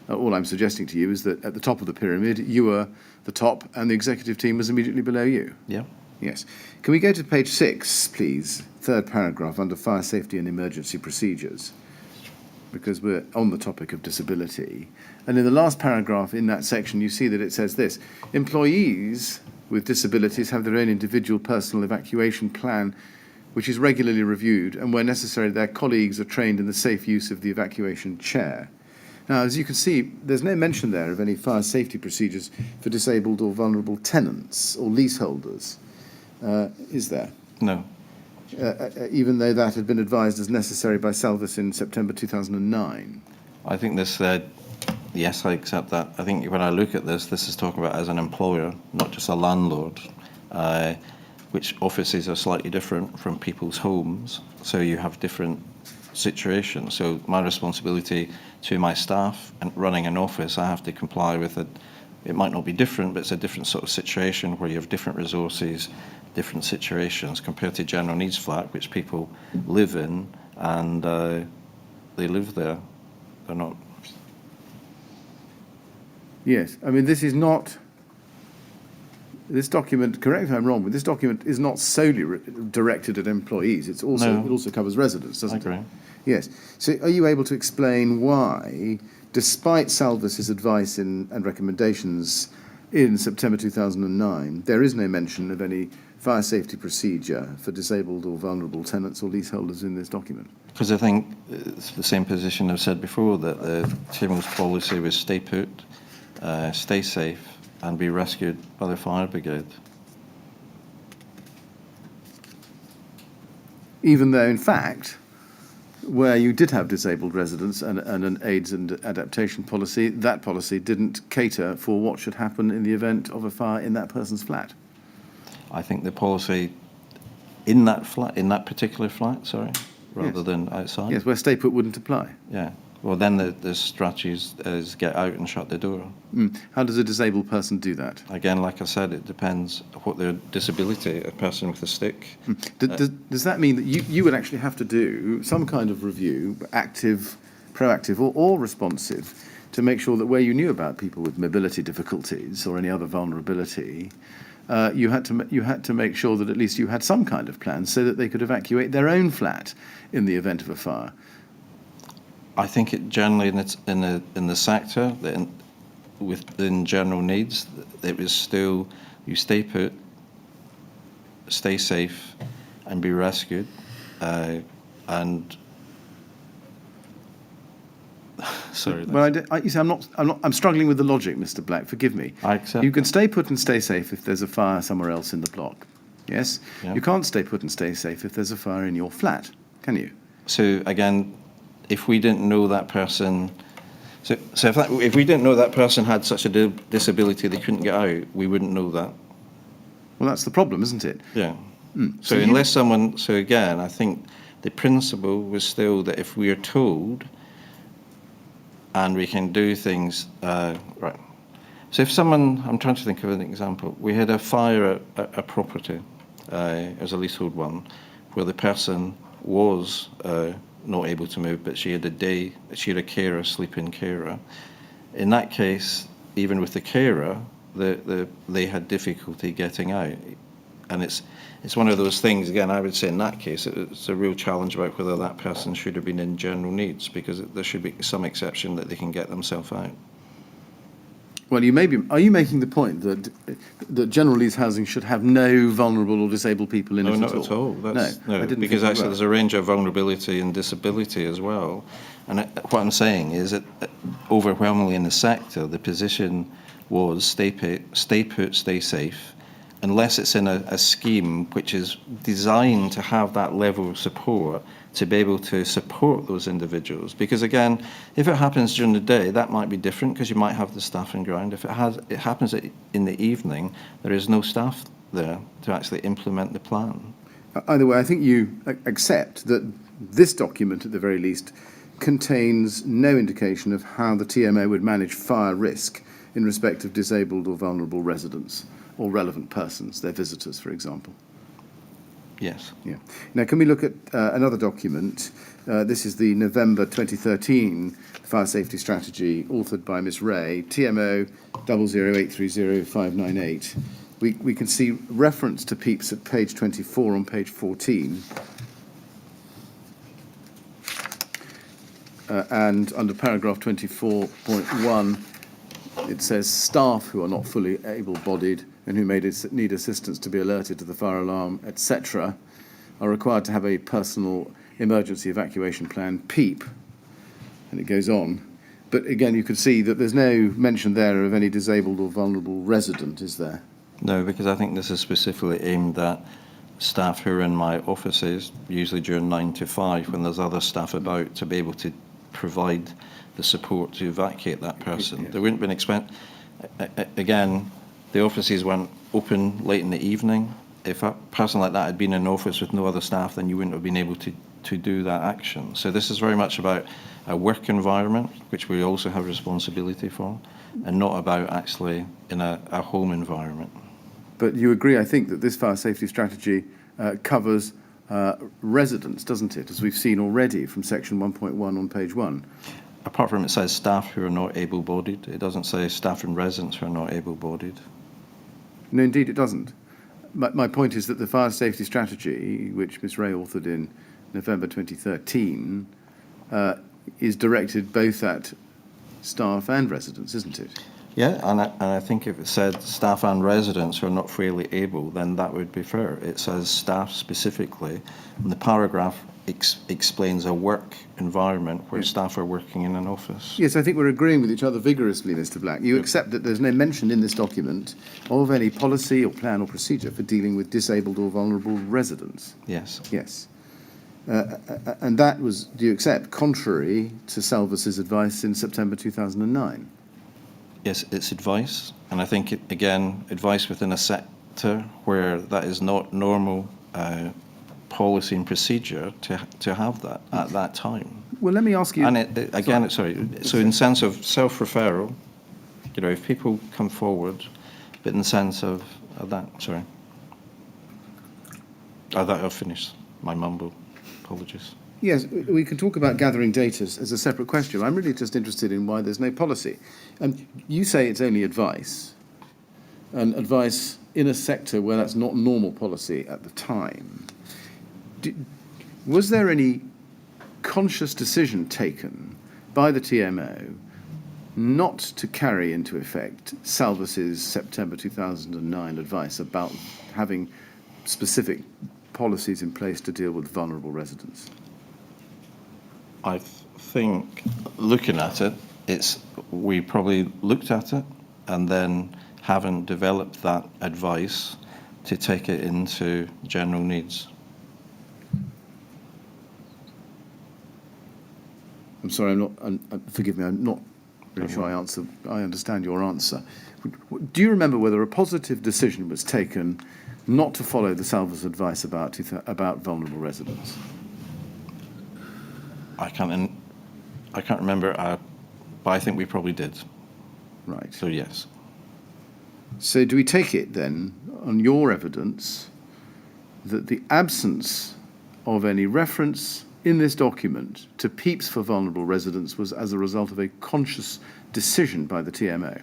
All I'm suggesting to you is that at the top of the pyramid, you were the top and the executive team was immediately below you. Yeah. Yes. Can we go to page 6, please? Third paragraph under fire safety and emergency procedures, because we're on the topic of disability. And in the last paragraph in that section, you see that it says this: employees with disabilities have their own individual personal evacuation plan, which is regularly reviewed, and where necessary, their colleagues are trained in the safe use of the evacuation chair. Now, as you can see, there's no mention there of any fire safety procedures for disabled or vulnerable tenants or leaseholders, is there? No. Even though that had been advised as necessary by Salvis in September 2009. I think this said, yes, I accept that. I think when I look at this is talking about as an employer, not just a landlord, which offices are slightly different from people's homes, so you have different situations. So my responsibility to my staff and running an office, I have to comply with it. It might not be different, but it's a different sort of situation where you have different resources, different situations compared to general needs flat, which people live in and they live there. They're not. Yes, I mean, this is not, this document, correct me if I'm wrong, but this document is not solely directed at employees. It's also, No. It also covers residents, doesn't I it? agree. Yes. So are you able to explain why, despite Salvis's advice and recommendations in September 2009, there is no mention of any fire safety procedure for disabled or vulnerable tenants or leaseholders in this document? Because I think it's the same position I've said before, that the Chamber's policy was stay put, stay safe, and be rescued by the fire brigade. Even though, in fact, where you did have disabled residents and an AIDS and adaptation policy, that policy didn't cater for what should happen in the event of a fire in that person's flat. I think the policy in that flat, in that particular flat, sorry, rather than outside. Yes, where stay put wouldn't apply. Yeah. Well, then the strategy is get out and shut the door. How does a disabled person do that? Again, like I said, it depends what their disability. A person with a stick. Does that mean that you would actually have to do some kind of review, active, proactive, or responsive, to make sure that where you knew about people with mobility difficulties or any other vulnerability, you had to make sure that at least you had some kind of plan so that they could evacuate their own flat in the event of a fire? I think it generally in the sector, within general needs, it was still you stay put, stay safe, and be rescued, and sorry. Well, you see, I'm struggling with the logic, Mr. Black. Forgive me. I accept. You can stay put and stay safe if there's a fire somewhere else in the block. Yes. Yeah. You can't stay put and stay safe if there's a fire in your flat, can you? So again, if we didn't know that person, so if we didn't know that person had such a disability they couldn't get out, we wouldn't know that. Well, that's the problem, isn't it? Yeah. So unless someone, so again, I think the principle was still that if we are told and we can do things, right. So if someone, I'm trying to think of an example. We had a fire at a property, as a leasehold one, where the person was not able to move, but she had a carer, sleeping carer. In that case, even with the carer, they had difficulty getting out. And it's one of those things, again, I would say in that case, it's a real challenge about whether that person should have been in general needs, because there should be some exception that they can get themselves out. Well, are you making the point that general needs housing should have no vulnerable or disabled people in it at all? No, not at all. No, I didn't because think actually there's a range of vulnerability and disability as well. And what I'm saying is that overwhelmingly in the sector, the position was stay put, stay safe, unless it's in a scheme which is designed to have that level of support to be able to support those individuals. Because again, if it happens during the day, that might be different because you might have the staff on ground. If it happens in the evening, there is no staff there to actually implement the plan. Either way, I think you accept that this document, at the very least, contains no indication of how the TMO would manage fire risk in respect of disabled or vulnerable residents or relevant persons, their visitors, for example. Yes. Yeah. Now, can we look at another document? This is the November 2013 Fire Safety Strategy, authored by Ms. Ray, TMO 00830-598. We can see reference to PEEPs at page 24 on page 14. And under paragraph 24.1, it says staff who are not fully able-bodied and who may need assistance to be alerted to the fire alarm, etc., are required to have a personal emergency evacuation plan, PEEP. And it goes on. But again, you can see that there's no mention there of any disabled or vulnerable resident, is there? No, because I think this is specifically aimed at staff who are in my offices, usually during 9 to 5, when there's other staff about, to be able to provide the support to evacuate that person. Yeah. There wouldn't be an expense. Again, the offices weren't open late in the evening. If a person like that had been in an office with no other staff, then you wouldn't have been able to do that action. So this is very much about a work environment, which we also have responsibility for, and not about actually in a home environment. But you agree, I think, that this fire safety strategy covers residents, doesn't it, as we've seen already from section 1.1 on page 1? Apart from it says staff who are not able-bodied, it doesn't say staff and residents who are not able-bodied. No, indeed it doesn't. My point is that the fire safety strategy, which Ms. Ray authored in November 2013, is directed both at staff and residents, isn't it? Yeah, and I think if it said staff and residents who are not freely able, then that would be fair. It says staff specifically, and the paragraph explains a work environment where staff are working in an office. Yes, I think we're agreeing with each other vigorously, Mr. Black. You accept that there's no mention in this document of any policy or plan or procedure for dealing with disabled or vulnerable residents? Yes. Yes. And that was, do you accept, contrary to Salvas's advice in September 2009? Yes, it's advice, and I think, again, advice within a sector where that is not normal policy and procedure to have that at that time. Well, let me ask you... And so in sense of self-referral, you know, if people come forward, but in the sense of that, sorry. I've finished my mumble, apologies. Yes, we can talk about gathering data as a separate question. I'm really just interested in why there's no policy. You say it's only advice, and advice in a sector where that's not normal policy at the time. Was there any conscious decision taken by the TMO not to carry into effect Salvas's September 2009 advice about having specific policies in place to deal with vulnerable residents? I think, looking at it, we probably looked at it and then haven't developed that advice to take it into general needs. I'm sorry, forgive me, I'm not really sure I understand your answer. Do you remember whether a positive decision was taken not to follow the Salvas advice about vulnerable residents? I can't remember, but I think we probably did. Right. So yes. So do we take it then, on your evidence, that the absence of any reference in this document to PEEPs for vulnerable residents was as a result of a conscious decision by the TMO?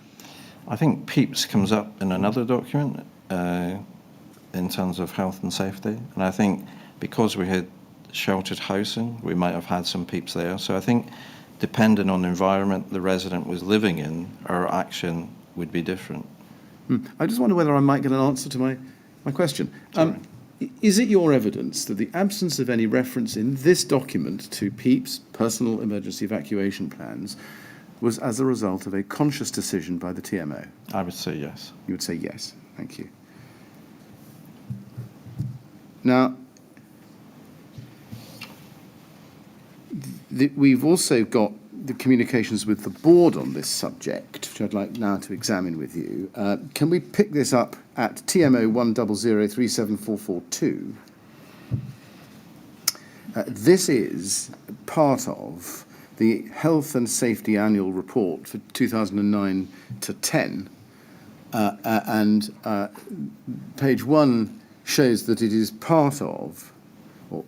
I think PEEPs comes up in another document in terms of health and safety, and I think because we had sheltered housing, we might have had some PEEPs there. So I think depending on the environment the resident was living in, our action would be different. I just wonder whether I might get an answer to my question. Is it your evidence that the absence of any reference in this document to PEEPs, personal emergency evacuation plans, was as a result of a conscious decision by the TMO? I would say yes. You would say yes. Thank you. Now, we've also got the communications with the board on this subject, which I'd like now to examine with you. Can we pick this up at TMO 100374442? This is part of the Health and Safety Annual Report for 2009 to 10, and page 1 shows that it is part of, or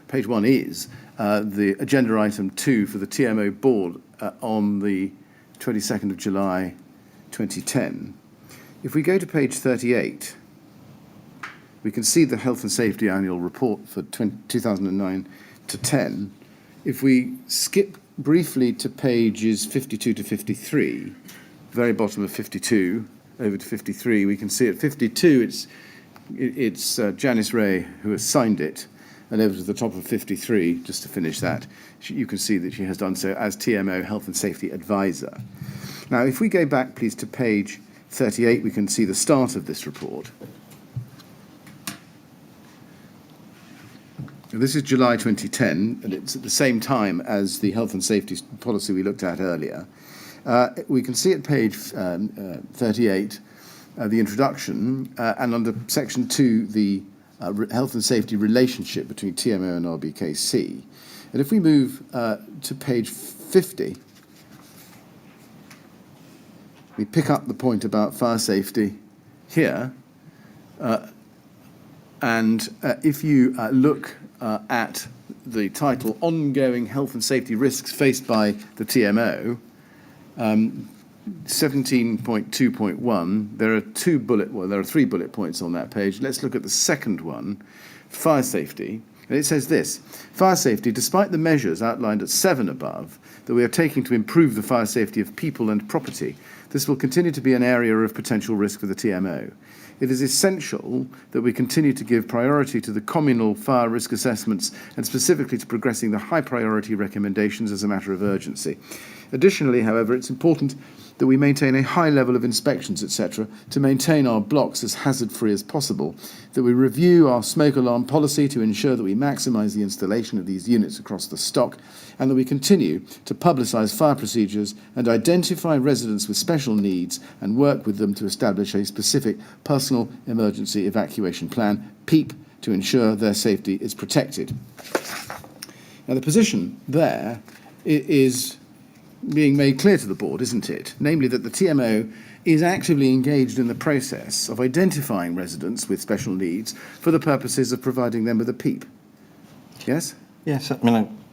page 1 is, the agenda item 2 for the TMO board on the 22nd of July 2010. If we go to page 38, we can see the Health and Safety Annual Report for 2009 to 10. If we skip briefly to pages 52 to 53, very bottom of 52 over to 53, we can see at 52 it's Janice Ray who has signed it, and over to the top of 53, just to finish that, you can see that she has done so as TMO Health and Safety Advisor. Now, if we go back, please, to page 38, we can see the start of this report. This is July 2010, and it's at the same time as the health and safety policy we looked at earlier. We can see at page 38 the introduction, and under section 2, the health and safety relationship between TMO and RBKC. And if we move to page 50, we pick up the point about fire safety here. And if you look at the title, Ongoing Health and Safety Risks Faced by the TMO, 17.2.1, there are three bullet points on that page. Let's look at the second one, fire safety. And it says this: fire safety, despite the measures outlined at 7 above that we are taking to improve the fire safety of people and property, this will continue to be an area of potential risk for the TMO. It is essential that we continue to give priority to the communal fire risk assessments and specifically to progressing the high priority recommendations as a matter of urgency. Additionally, however, it's important that we maintain a high level of inspections, etc., to maintain our blocks as hazard-free as possible, that we review our smoke alarm policy to ensure that we maximise the installation of these units across the stock, and that we continue to publicise fire procedures and identify residents with special needs and work with them to establish a specific personal emergency evacuation plan, PEEP, to ensure their safety is protected. Now, the position there is being made clear to the board, isn't it? Namely, that the TMO is actively engaged in the process of identifying residents with special needs for the purposes of providing them with a PEEP. Yes? Yes,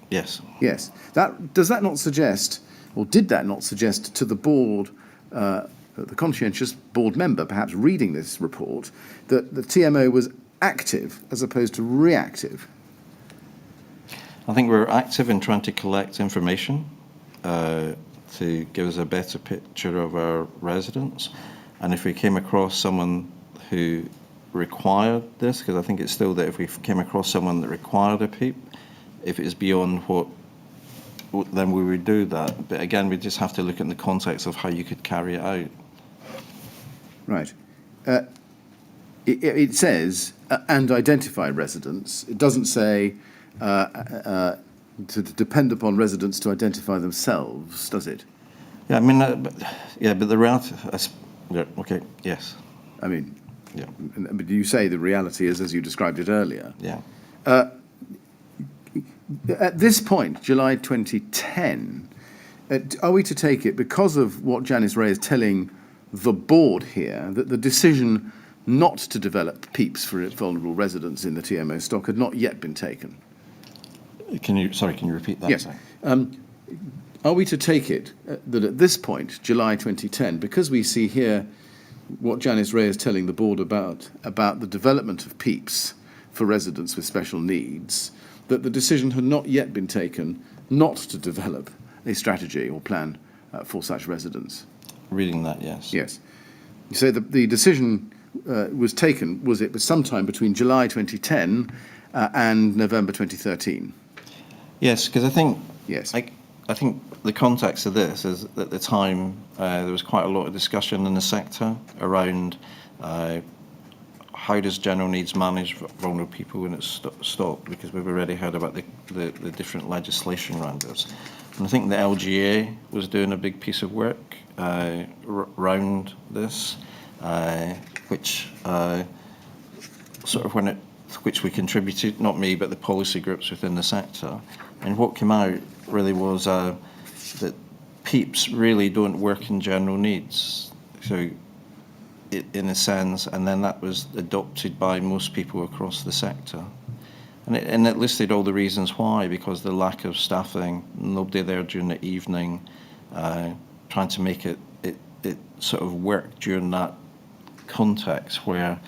yes. Yes. Does that not suggest, or did that not suggest to the board, the conscientious board member, perhaps reading this report, that the TMO was active as opposed to reactive? I think we're active in trying to collect information to give us a better picture of our residents. And if we came across someone who required this, because I think it's still that if we came across someone that required a PEEP, if it is beyond what, then we would do that. But again, we just have to look in the context of how you could carry it out. Right. It says, and identify residents. It doesn't say to depend upon residents to identify themselves, does it? Yeah, I mean, but the reality, okay, yes. I mean, yeah. But you say the reality is as you described it earlier. Yeah. At this point, July 2010, are we to take it, because of what Janice Ray is telling the board here, that the decision not to develop PEEPs for vulnerable residents in the TMO stock had not yet been taken? Can you repeat that? Yes. Are we to take it that at this point, July 2010, because we see here what Janice Ray is telling the board about the development of PEEPs for residents with special needs, that the decision had not yet been taken not to develop a strategy or plan for such residents? Reading that, yes. Yes. So the decision was taken, was sometime between July 2010 and November 2013? Yes, because I think yes. I think the context of this is that at the time there was quite a lot of discussion in the sector around how does general needs manage vulnerable people when it's stopped? Because we've already heard about the different legislation around this. And I think the LGA was doing a big piece of work around this, which which we contributed, not me, but the policy groups within the sector. And what came out really was that PEEPs really don't work in general needs. So, in a sense, and then that was adopted by most people across the sector. And it listed all the reasons why, because the lack of staffing, nobody there during the evening, trying to make it sort of work during that context where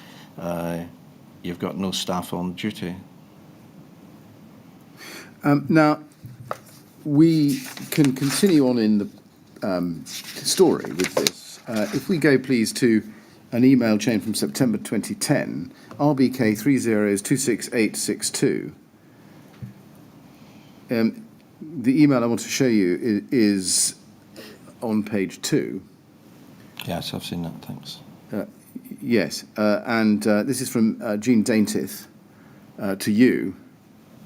you've got no staff on duty. Now, we can continue on in the story with this. If we go, please, to an email chain from September 2010, RBK 30266862. The email I want to show you is on page 2. Yes, I've seen that, thanks. Yes, and this is from Jean Daintith to you.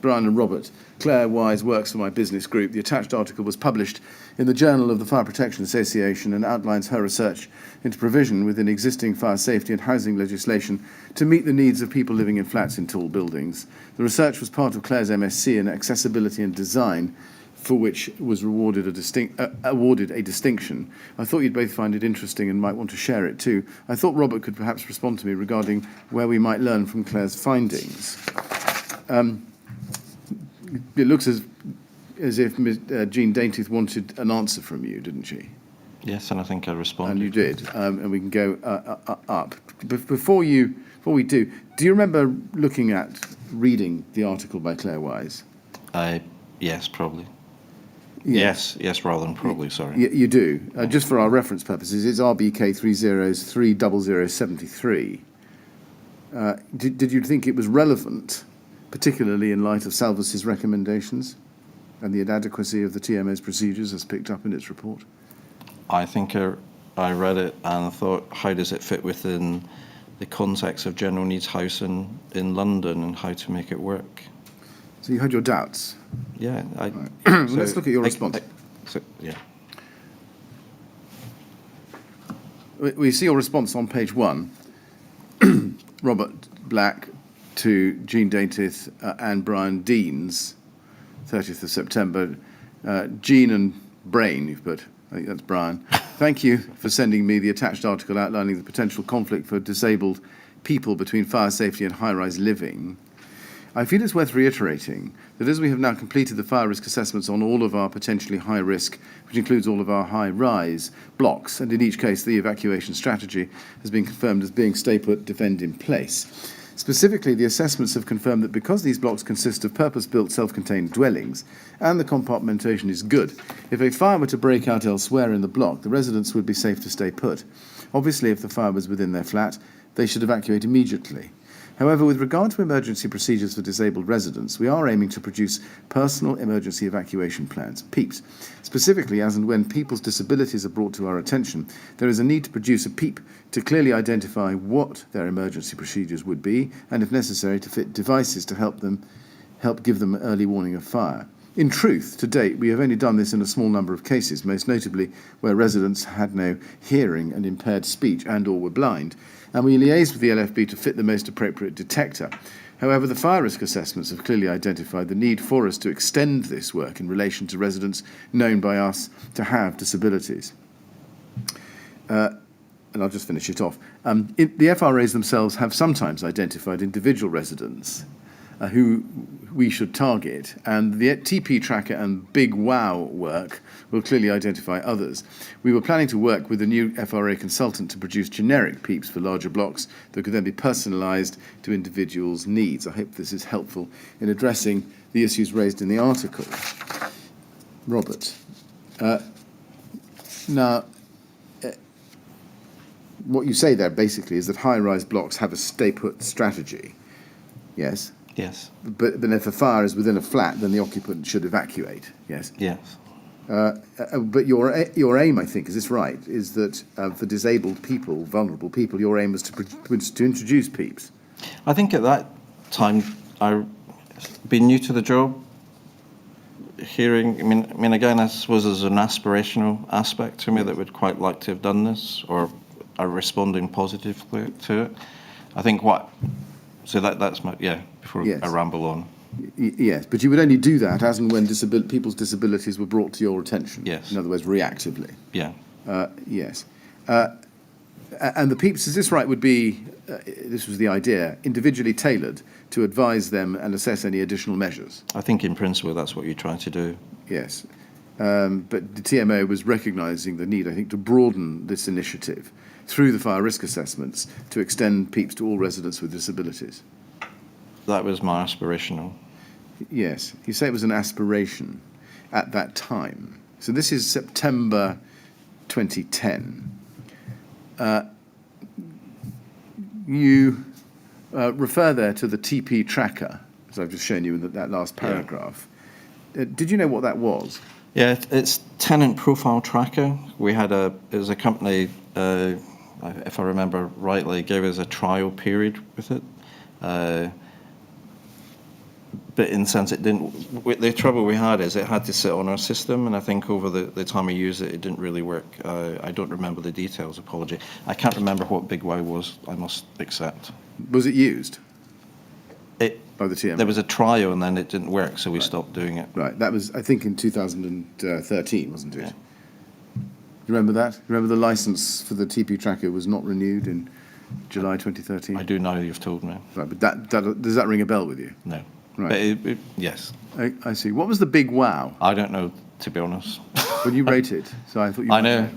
Brian and Robert, Claire Wise works for my business group. The attached article was published in the Journal of the Fire Protection Association and outlines her research into provision within existing fire safety and housing legislation to meet the needs of people living in flats in tall buildings. The research was part of Claire's MSc in Accessibility and Design, for which was awarded a distinction. I thought you'd both find it interesting and might want to share it too. I thought Robert could perhaps respond to me regarding where we might learn from Claire's findings. It looks as if Jean Daintith wanted an answer from you, didn't she? Yes, and I think I responded. And you did, and we can go up. Before we do you remember looking at reading the article by Claire Wise? Yes, probably. Yes, rather than probably, sorry. You do. Just for our reference purposes, it's RBK 30030073. Did you think it was relevant, particularly in light of Salvus's recommendations and the inadequacy of the TMO's procedures as picked up in its report? I think I read it and thought, how does it fit within the context of general needs housing in London and how to make it work? So you had your doubts? Yeah. Well, let's look at your response. Yeah. We see your response on page 1. Robert Black to Jean Daintith and Brian Deans, 30th of September. Jean and Brain, you've put. I think that's Brian. Thank you for sending me the attached article outlining the potential conflict for disabled people between fire safety and high-rise living. I feel it's worth reiterating that as we have now completed the fire risk assessments on all of our potentially high risk, which includes all of our high-rise blocks, and in each case the evacuation strategy has been confirmed as being stay put, defend in place. Specifically, the assessments have confirmed that because these blocks consist of purpose-built self-contained dwellings and the compartmentation is good, if a fire were to break out elsewhere in the block, the residents would be safe to stay put. Obviously, if the fire was within their flat, they should evacuate immediately. However, with regard to emergency procedures for disabled residents, we are aiming to produce personal emergency evacuation plans, PEEPs. Specifically, as and when people's disabilities are brought to our attention, there is a need to produce a PEEP to clearly identify what their emergency procedures would be, and if necessary, to fit devices to help give them early warning of fire. In truth, to date, we have only done this in a small number of cases, most notably where residents had no hearing and impaired speech and/or were blind, and we liaised with the LFB to fit the most appropriate detector. However, the fire risk assessments have clearly identified the need for us to extend this work in relation to residents known by us to have disabilities. And I'll just finish it off. The FRAs themselves have sometimes identified individual residents who we should target, and the TP tracker and Big Wow work will clearly identify others. We were planning to work with a new FRA consultant to produce generic PEEPs for larger blocks that could then be personalised to individuals' needs. I hope this is helpful in addressing the issues raised in the article. Robert, now, what you say there basically is that high-rise blocks have a stay-put strategy, yes? Yes. But if a fire is within a flat, then the occupant should evacuate, yes? Yes. But your aim, I think, is this right, is that for disabled people, vulnerable people, your aim was to introduce PEEPs? I think at that time, I being new to the job, hearing, I mean, again, I suppose there's an aspirational aspect to me that would quite like to have done this or are responding positively to it. I think that's my, before Yes. I ramble on. Yes, but you would only do that as and when people's disabilities were brought to your attention. Yes. In other words, reactively. Yeah. Yes. And the PEEPs, is this right, would be, this was the idea, individually tailored to advise them and assess any additional measures? I think in principle that's what you're trying to do. Yes. But the TMO was recognising the need, I think, to broaden this initiative through the fire risk assessments to extend PEEPs to all residents with disabilities. That was my aspirational. Yes. You say it was an aspiration at that time. So this is September 2010. You refer there to the TP tracker, as I've just shown you in that last paragraph. Did you know what that was? Yeah, it's Tenant Profile Tracker. It was a company, if I remember rightly, gave us a trial period with it. But in a sense, it didn't. The trouble we had is it had to sit on our system, and I think over the time we used it, it didn't really work. I don't remember the details. Apology. I can't remember what Big Wow was. I must accept. Was it used It by the TMO? There was a trial, and then it didn't work, so we stopped doing it. Right. That was, I think, in 2013, wasn't it? Yeah. You remember that? Remember the licence for the TP tracker was not renewed in July 2013? I do now you've told me. Right, but does that ring a bell with you? No. Right. But yes. I see. What was the big wow? I don't know, to be honest. When you rated, so I thought you. I know.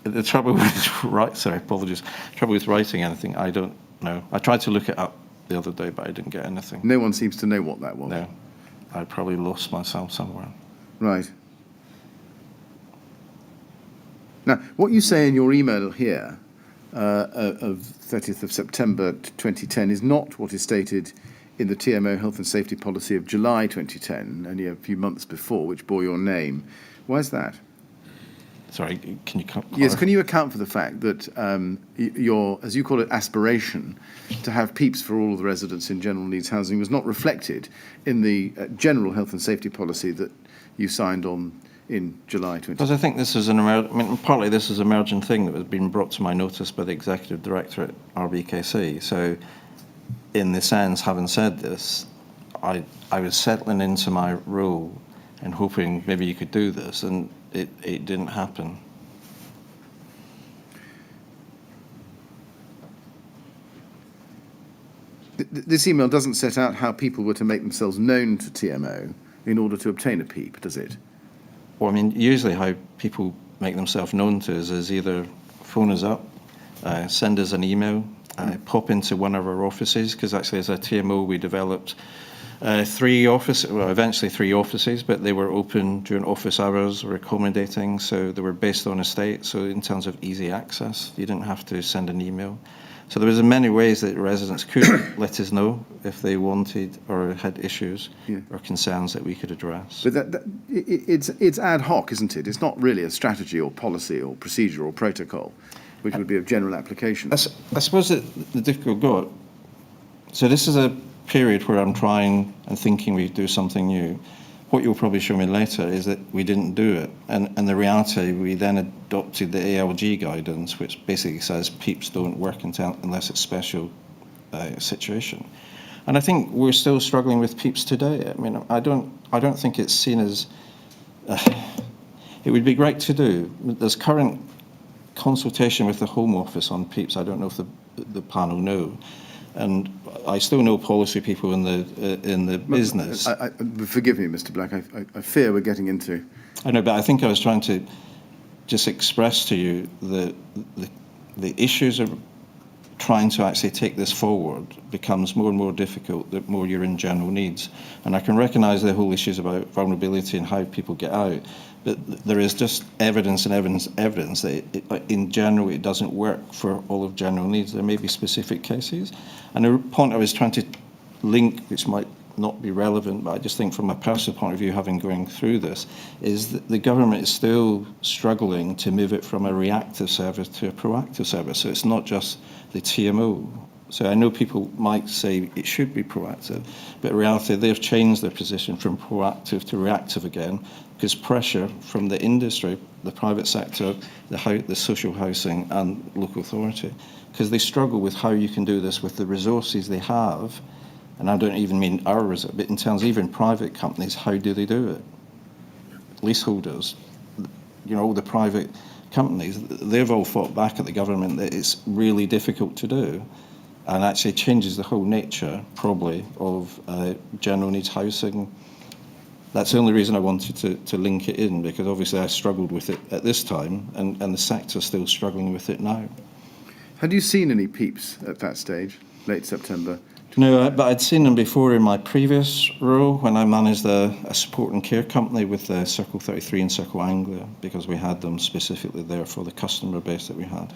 The trouble with apologies. Trouble with writing anything, I don't know. I tried to look it up the other day, but I didn't get anything. No one seems to know what that was. No, I probably lost myself somewhere. Right. Now, what you say in your email here of 30th of September 2010 is not what is stated in the TMO Health and Safety Policy of July 2010, only a few months before, which bore your name. Why is that? Sorry, can you Yes, can you account for the fact that your, as you call it, aspiration to have PEEPs for all of the residents in general needs housing was not reflected in the general health and safety policy that you signed on in July 2010? Because I think this is partly this is an emergent thing that was being brought to my notice by the Executive Director at RBKC. So, in the sense, having said this, I was settling into my role and hoping maybe you could do this, and it didn't happen. This email doesn't set out how people were to make themselves known to TMO in order to obtain a PEEP, does it? Well, I mean, usually how people make themselves known to us is either phone us up, send us an email, pop into one of our offices, because actually as a TMO we developed eventually three offices, but they were open during office hours, were accommodating, so they were based on estate, so in terms of easy access, you didn't have to send an email. So there was many ways that residents could let us know if they wanted or had issues or concerns that we could address. But it's ad hoc, isn't it? It's not really a strategy or policy or procedure or protocol, which would be of general application. I suppose that the difficult got. So this is a period where I'm trying and thinking we do something new. What you'll probably show me later is that we didn't do it. And the reality, we then adopted the ALG guidance, which basically says PEEPs don't work unless it's special situation. And I think we're still struggling with PEEPs today. I mean, I don't think it's seen as, it would be great to do. There's current consultation with the Home Office on PEEPs. I don't know if the panel know. And I still know policy people in the business. Forgive me, Mr. Black. I fear we're getting into. I know, but I think I was trying to just express to you the issues of trying to actually take this forward becomes more and more difficult the more you're in general needs. And I can recognise the whole issues about vulnerability and how people get out, but there is just evidence that in general it doesn't work for all of general needs. There may be specific cases. And the point I was trying to link, which might not be relevant, but I just think from a personal point of view, having going through this, is that the government is still struggling to move it from a reactive service to a proactive service. So it's not just the TMO So I know people might say it should be proactive, but in reality they've changed their position from proactive to reactive again because pressure from the industry, the private sector, the social housing and local authority, because they struggle with how you can do this with the resources they have. And I don't even mean our resources, but in terms of even private companies, how do they do it? Leaseholders, all the private companies, they've all fought back at the government that it's really difficult to do. And actually changes the whole nature, probably, of general needs housing. That's the only reason I wanted to link it in, because obviously I struggled with it at this time, and the sector's still struggling with it now. Had you seen any peeps at that stage, late September? No, but I'd seen them before in my previous role when I managed a support and care company with Circle 33 and Circle Anglia, because we had them specifically there for the customer base that we had.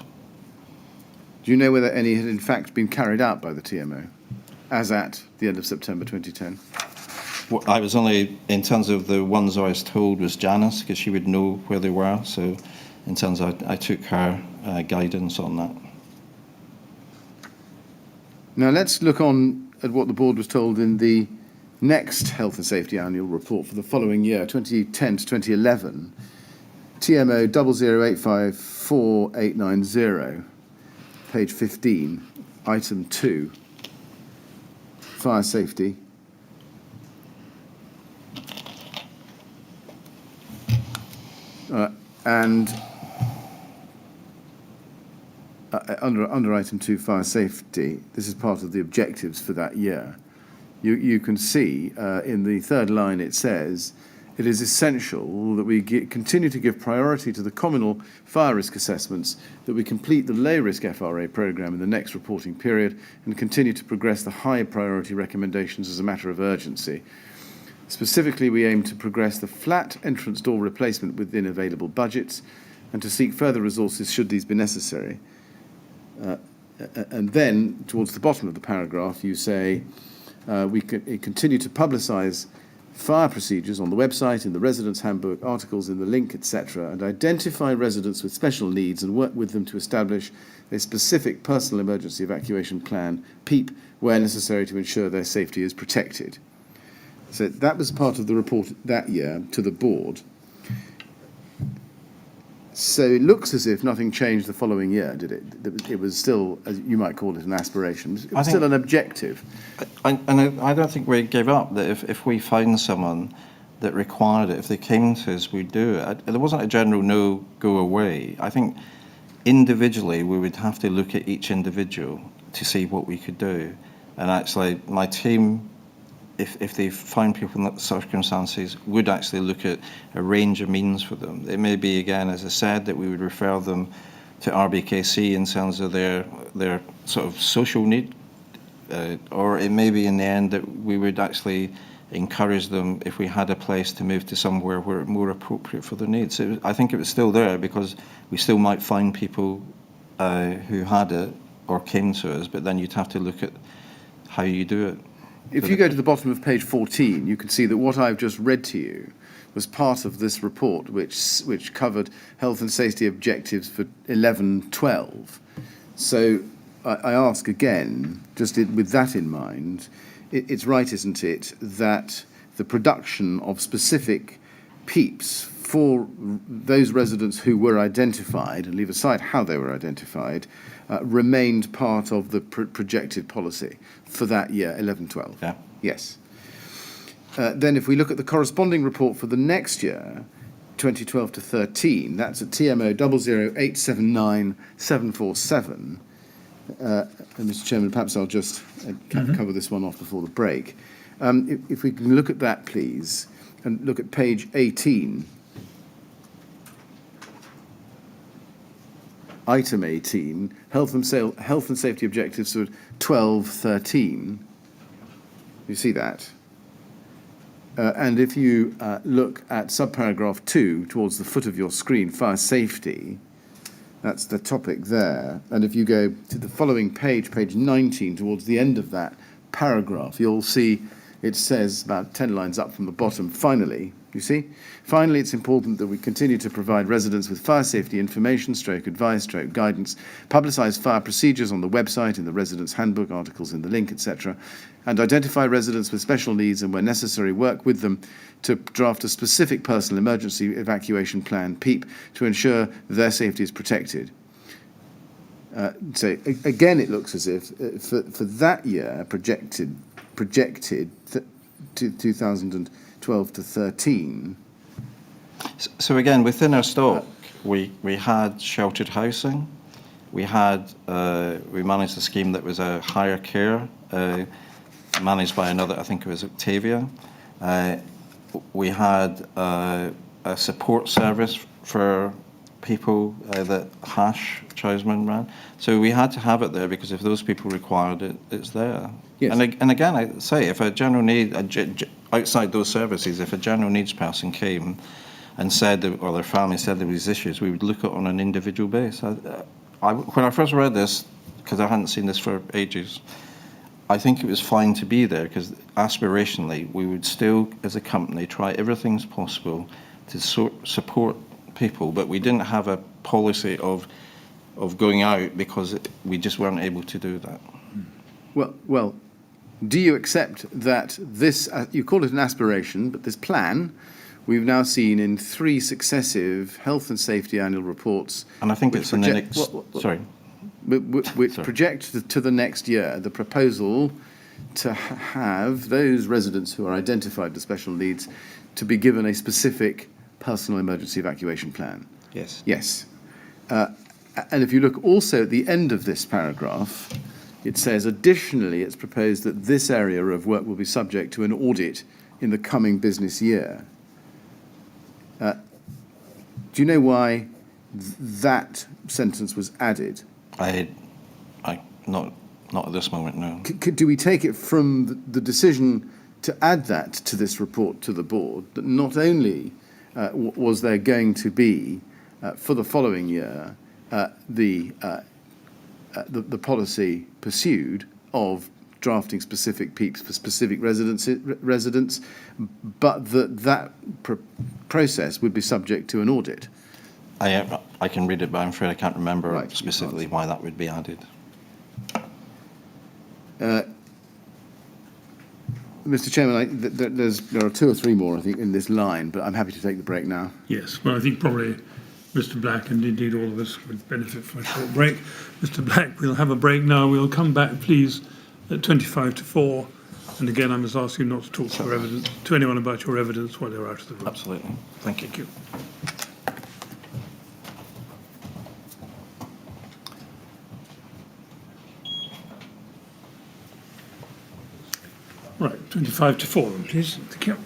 Do you know whether any had in fact been carried out by the TMO, as at the end of September 2010? Well, I was only, in terms of the ones I was told, was Janice, because she would know where they were. So in terms of, I took her guidance on that. Now let's look on at what the board was told in the next Health and Safety Annual Report for the following year, 2010 to 2011, TMO 008548990. Page 15, item 2, fire safety. And under item 2, fire safety, this is part of the objectives for that year. You can see in the third line it says, it is essential that we continue to give priority to the communal fire risk assessments, that we complete the low-risk FRA programme in the next reporting period, and continue to progress the high priority recommendations as a matter of urgency. Specifically, we aim to progress the flat entrance door replacement within available budgets and to seek further resources should these be necessary. And then, towards the bottom of the paragraph, you say, we continue to publicise fire procedures on the website, in the residence handbook, articles in the link, etc., and identify residents with special needs and work with them to establish a specific personal emergency evacuation plan, PEEP, where necessary to ensure their safety is protected. So that was part of the report that year to the board. So it looks as if nothing changed the following year, did it? It was still, as you might call it, an aspiration. It was still an objective. I don't think we gave up, that if we found someone that required it, if they came to us, we'd do it. There wasn't a general no, go away. I think individually we would have to look at each individual to see what we could do. And actually my team, if they find people in that circumstances, would actually look at a range of means for them. It may be, again, as I said, that we would refer them to RBKC in terms of their sort of social need, or it may be in the end that we would actually encourage them, if we had a place, to move to somewhere where it's more appropriate for their needs. I think it was still there, because we still might find people who had it or came to us, but then you'd have to look at how you do it. If you go to the bottom of page 14, you can see that what I've just read to you was part of this report, which covered health and safety objectives for 11-12. So I ask again, just with that in mind, it's right, isn't it, that the production of specific PEEPs for those residents who were identified, and leave aside how they were identified, remained part of the projected policy for that year, 11-12. Yeah. Yes. Then if we look at the corresponding report for the next year, 2012 to 13, that's at TMO 00879-747. And Mr. Chairman, perhaps I'll just cover this one off before the break. If we can look at that, please, and look at page 18. Item 18, health and safety objectives for 12-13. You see that? And if you look at subparagraph 2 towards the foot of your screen, fire safety, that's the topic there. And if you go to the following page, page 19, towards the end of that paragraph, you'll see it says, about 10 lines up from the bottom, finally, You see? Finally, it's important that we continue to provide residents with fire safety information, advice, guidance, publicise fire procedures on the website, in the residents' handbook, articles in the link, etc., and identify residents with special needs and, where necessary, work with them to draft a specific personal emergency evacuation plan, PEEP, to ensure their safety is protected. So again, it looks as if for that year, projected to 2012 to 13. So again, within our stock, we had sheltered housing. We managed a scheme that was a higher care, managed by another, I think it was Octavia. We had a support service for people that Hash Chousman ran. So we had to have it there because if those people required it, it's there. Yes. And again, I say, if a general need, outside those services, if a general needs person came and said, or their family said there was issues, we would look at it on an individual basis. When I first read this, because I hadn't seen this for ages, I think it was fine to be there because aspirationally, we would still, as a company, try everything possible to support people, but we didn't have a policy of going out because we just weren't able to do that. Well, do you accept that this, you call it an aspiration, but this plan, we've now seen in 3 successive health and safety annual reports. And I think it's in the next, sorry. Which project to the next year the proposal to have those residents who are identified with special needs to be given a specific personal emergency evacuation plan. Yes. Yes. And if you look also at the end of this paragraph, it says, additionally, it's proposed that this area of work will be subject to an audit in the coming business year. Do you know why that sentence was added? Not at this moment, no. Do we take it from the decision to add that to this report to the board, that not only was there going to be, for the following year, the policy pursued of drafting specific PEEPs for specific residents, but that process would be subject to an audit? I can read it, but I'm afraid I can't remember Right, specifically why that would be added. Mr. Chairman, there are 2 or 3 more, I think, in this line, but I'm happy to take the break now. Yes, well, I think probably Mr. Black and indeed all of us would benefit from a short break. Mr. Black, we'll have a break now. We'll come back, please, at 25 to 4. And again, I must ask you not to talk to anyone about your evidence while you're out of the room. Absolutely. Thank you. Thank you. Right, 25 to 4 then, please. Thank you.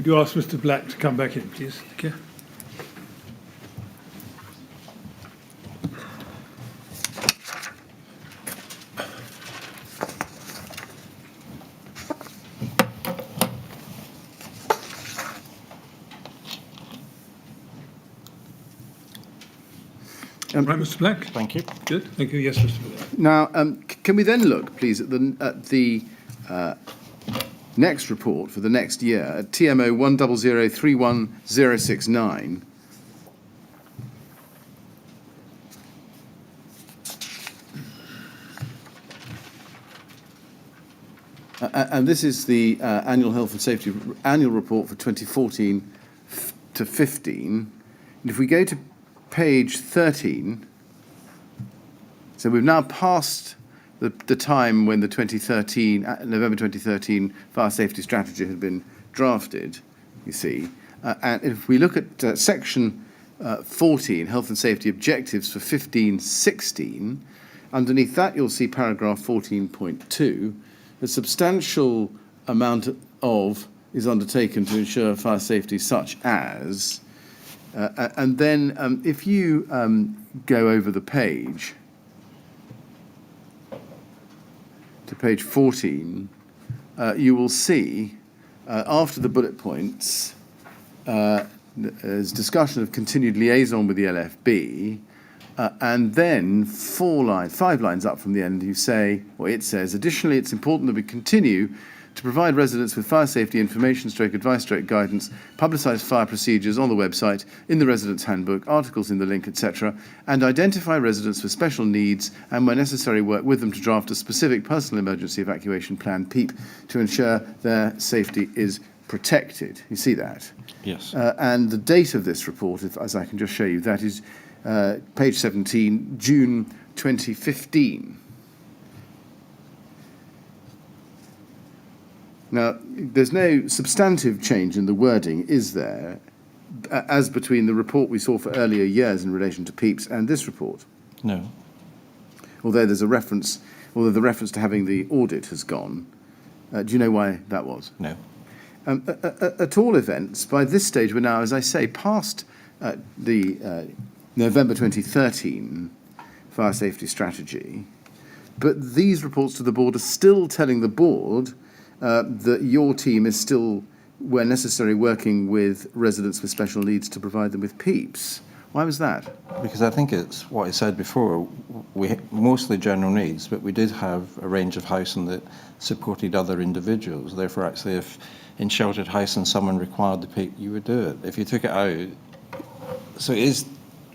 Would you ask Mr. Black to come back in, please? Thank you. Right, Mr. Black? Thank you. Good. Thank you. Yes, Mr. Black. Now, can we then look, please, at the next report for the next year, at TMO 100310069. And this is the annual health and safety annual report for 2014 to 15. And if we go to page 13, so we've now passed the time when the November 2013 fire safety strategy had been drafted, you see. And if we look at section 14, health and safety objectives for 15-16, underneath that you'll see paragraph 14.2. A substantial amount of is undertaken to ensure fire safety, such as, and then if you go over the page to page 14, you will see after the bullet points there's discussion of continued liaison with the LFB. And then 5 lines up from the end, you say, or it says, additionally, it's important that we continue to provide residents with fire safety information, advice, guidance, publicise fire procedures on the website, in the residents' handbook, articles in the link, etc., and identify residents with special needs and, where necessary, work with them to draft a specific personal emergency evacuation plan, PEEP, to ensure their safety is protected. You see that? Yes. And the date of this report, as I can just show you, that is page 17, June 2015. Now, there's no substantive change in the wording, is there, as between the report we saw for earlier years in relation to PEEPs and this report? No. Although the reference to having the audit has gone. Do you know why that was? No. At all events, by this stage, we're now, as I say, past the November 2013 fire safety strategy, but these reports to the board are still telling the board that your team is still, where necessary, working with residents with special needs to provide them with PEEPs. Why was that? Because I think it's what I said before, we mostly general needs, but we did have a range of housing that supported other individuals. Therefore, actually, if in sheltered housing someone required the PEEP, you would do it. If you took it out, so it is,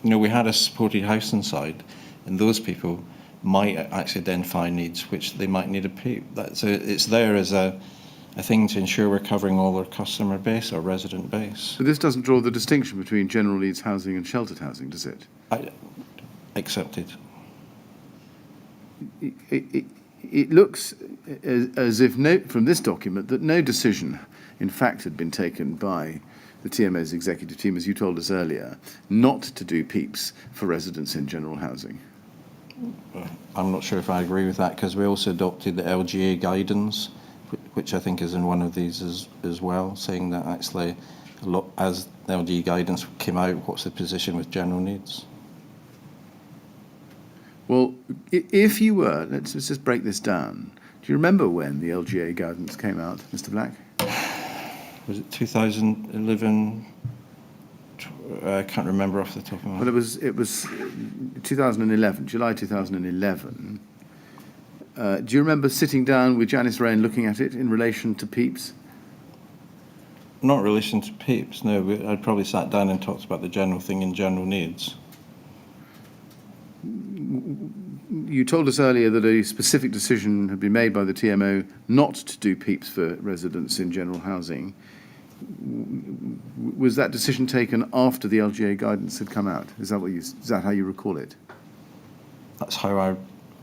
we had a supported housing side, and those people might actually identify needs which they might need a PEEP. So it's there as a thing to ensure we're covering all our customer base or resident base. But this doesn't draw the distinction between general needs housing and sheltered housing, does it? Accepted. It looks as if from this document that no decision, in fact, had been taken by the TMO's executive team, as you told us earlier, not to do PEEPs for residents in general housing. I'm not sure if I agree with that, because we also adopted the LGA guidance, which I think is in one of these as well, saying that actually, as the LGA guidance came out, what's the position with general needs? Well, if you were, let's just break this down. Do you remember when the LGA guidance came out, Mr. Black? Was it 2011? I can't remember off the top of my head. Well, it was 2011, July 2011. Do you remember sitting down with Janice Ray and looking at it in relation to PEEPs? Not in relation to PEEPs, no. I'd probably sat down and talked about the general thing in general needs. You told us earlier that a specific decision had been made by the TMO not to do PEEPs for residents in general housing. Was that decision taken after the LGA guidance had come out? Is that how you recall it? That's how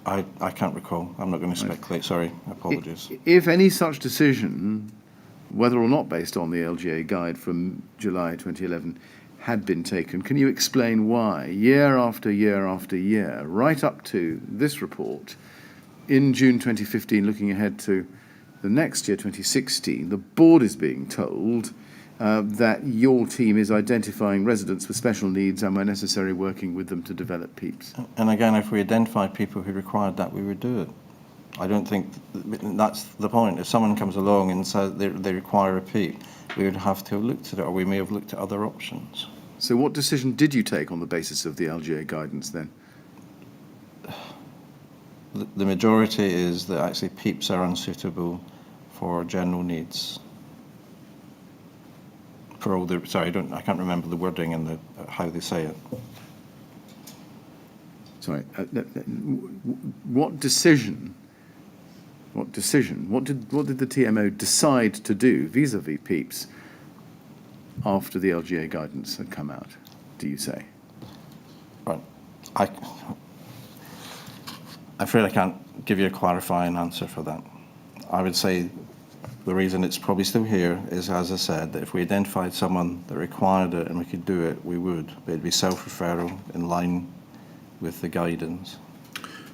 I can't recall. I'm not going to speculate. Sorry, apologies. If any such decision, whether or not based on the LGA guide from July 2011, had been taken, can you explain why, year after year after year, right up to this report, in June 2015, looking ahead to the next year, 2016, the board is being told that your team is identifying residents with special needs and, where necessary, working with them to develop PEEPs. And again, if we identified people who required that, we would do it. I don't think that's the point. If someone comes along and says they require a PEEP, we would have to have looked at it, or we may have looked at other options. So what decision did you take on the basis of the LGA guidance then? The majority is that actually PEEPs are unsuitable for general needs. For all the, sorry, I can't remember the wording and how they say it. Sorry, what did the TMO decide to do vis-à-vis PEEPs after the LGA guidance had come out, do you say? Right. I'm afraid I can't give you a clarifying answer for that. I would say the reason it's probably still here is, as I said, that if we identified someone that required it and we could do it, we would. But it'd be self-referral in line with the guidance.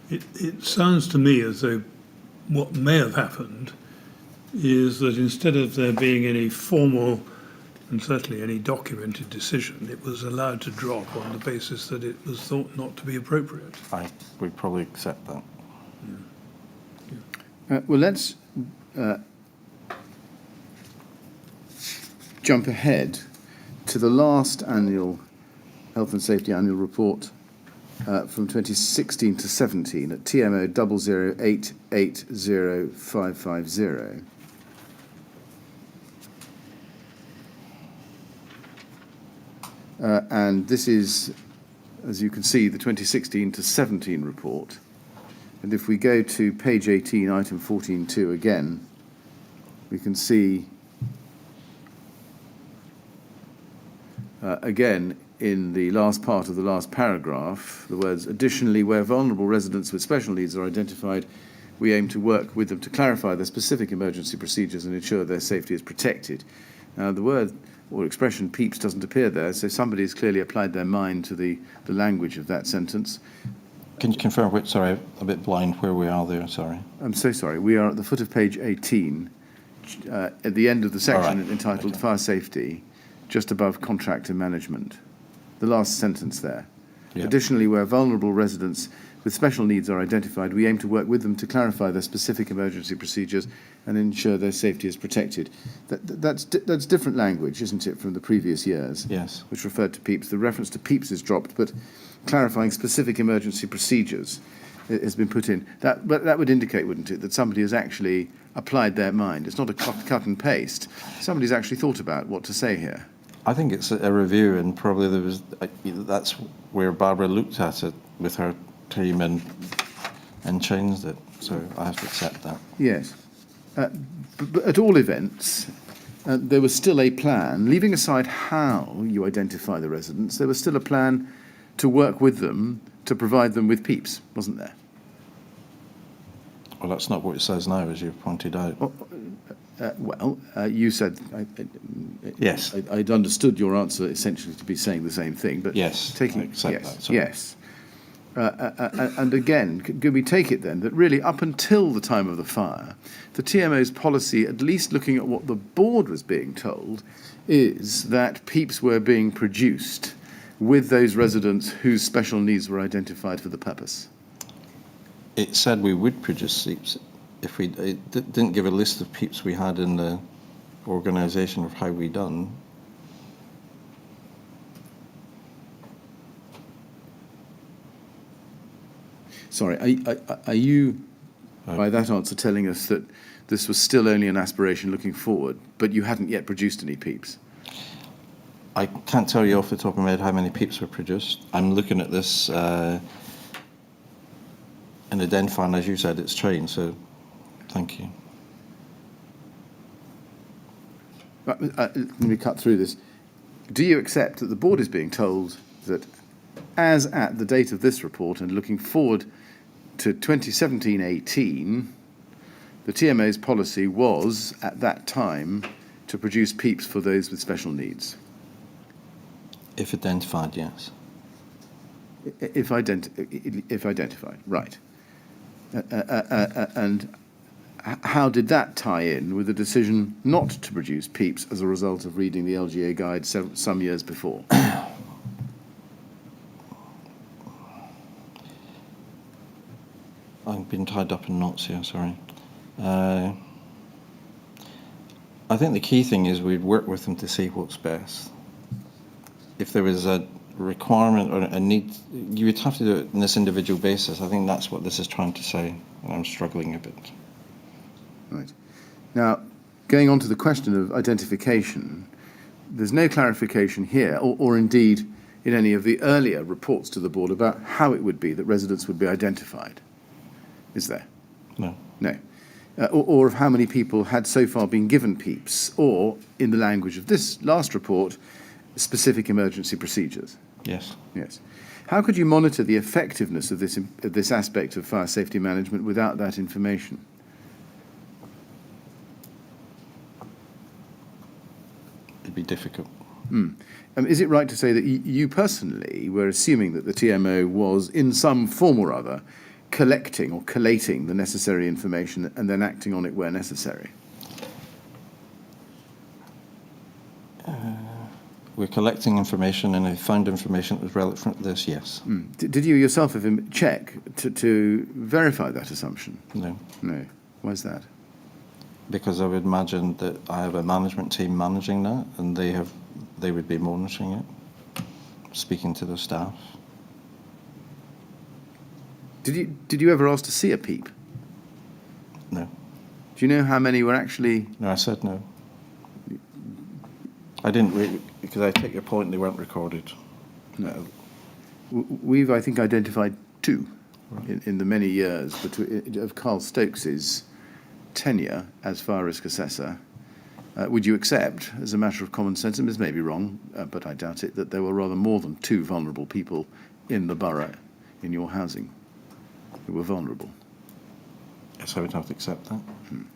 It sounds to me as though what may have happened is that instead of there being any formal and certainly any documented decision, it was allowed to drop on the basis that it was thought not to be appropriate. I would probably accept that. Well, let's jump ahead to the last annual Health and Safety Annual Report from 2016 to 17 at TMO 00880,550. And this is, as you can see, the 2016 to 17 report. And if we go to page 18, item 14.2 again, we can see again in the last part of the last paragraph, the words, additionally, where vulnerable residents with special needs are identified, we aim to work with them to clarify their specific emergency procedures and ensure their safety is protected. Now, the word or expression PEEPs doesn't appear there, so somebody has clearly applied their mind to the language of that sentence. Can you confirm which, sorry, a bit blind where we are there, sorry. I'm so sorry. We are at the foot of page 18, at the end of the section entitled Fire Safety, just above Contract and Management. The last sentence there. Yep. Additionally, where vulnerable residents with special needs are identified, we aim to work with them to clarify their specific emergency procedures and ensure their safety is protected. That's different language, isn't it, from the previous years? Yes. Which referred to PEEPs. The reference to PEEPs is dropped, but clarifying specific emergency procedures has been put in. But that would indicate, wouldn't it, that somebody has actually applied their mind. It's not a cut and paste. Somebody's actually thought about what to say here. I think it's a review, and probably that's where Barbara looked at it with her team and changed it. So I have to accept that. Yes. But at all events, there was still a plan, leaving aside how you identify the residents, there was still a plan to work with them to provide them with PEEPs, wasn't there? Well, that's not what it says now, as you've pointed out. You said... yes. I'd understood your answer essentially to be saying the same thing, but... Yes, taking, I accept yes, that. Sorry. Yes. And again, can we take it then that really up until the time of the fire, the TMO's policy, at least looking at what the board was being told, is that PEEPs were being produced with those residents whose special needs were identified for the purpose? It said we would produce PEEPs. It didn't give a list of PEEPs we had in the organisation of how we done. Sorry, are you, by that answer, telling us that this was still only an aspiration looking forward, but you hadn't yet produced any PEEPs? I can't tell you off the top of my head how many PEEPs were produced. I'm looking at this and identifying, as you said, it's changed, so thank you. Let me cut through this. Do you accept that the board is being told that as at the date of this report and looking forward to 2017-18, the TMO's policy was, at that time, to produce PEEPs for those with special needs? If identified, yes. If identified, right. And how did that tie in with the decision not to produce PEEPs as a result of reading the LGA guide some years before? I've been tied up in knots here, sorry. I think the key thing is we'd work with them to see what's best. If there was a requirement or a need, you would have to do it on this individual basis. I think that's what this is trying to say, and I'm struggling a bit. Right. Now, going on to the question of identification, there's no clarification here, or indeed in any of the earlier reports to the board about how it would be that residents would be identified. Is there? No. No. Or of how many people had so far been given PEEPs, or, in the language of this last report, specific emergency procedures. Yes. Yes. How could you monitor the effectiveness of this aspect of fire safety management without that information? It'd be difficult. Is it right to say that you personally were assuming that the TMO was, in some form or other, collecting or collating the necessary information and then acting on it where necessary? We're collecting information, and if we found information that was relevant to this, yes. Did you yourself check to verify that assumption? No. No. Why is that? Because I would imagine that I have a management team managing that, and they would be monitoring it, speaking to the staff. Did you ever ask to see a PEEP? No. Do you know how many were actually? No, I said no. I didn't really, because I take your point, they weren't recorded. No. We've, I think, identified two in the many years of Carl Stokes's tenure as fire risk assessor. Would you accept, as a matter of common sense, and this may be wrong, but I doubt it, that there were rather more than two vulnerable people in the borough, in your housing, who were vulnerable? Yes, I would have to accept that. And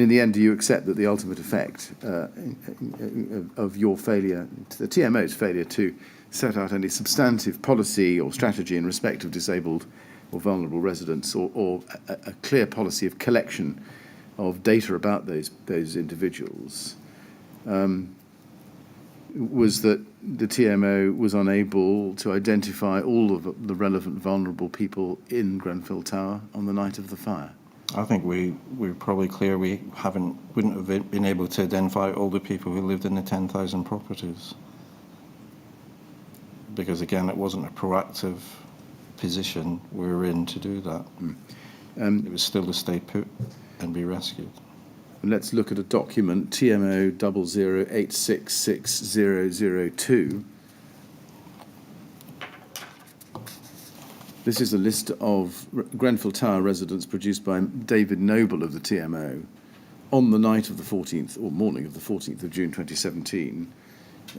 in the end, do you accept that the ultimate effect of your failure, the TMO's failure to set out any substantive policy or strategy in respect of disabled or vulnerable residents, or a clear policy of collection of data about those individuals, was that the TMO was unable to identify all of the relevant vulnerable people in Grenfell Tower on the night of the fire? I think we're probably clear we wouldn't have been able to identify all the people who lived in the 10,000 properties. Because again, it wasn't a proactive position we were in to do that. It was still to stay put and be rescued. Let's look at a document, TMO 00866002. This is a list of Grenfell Tower residents produced by David Noble of the TMO on the night of the 14th, or morning of the 14th of June 2017,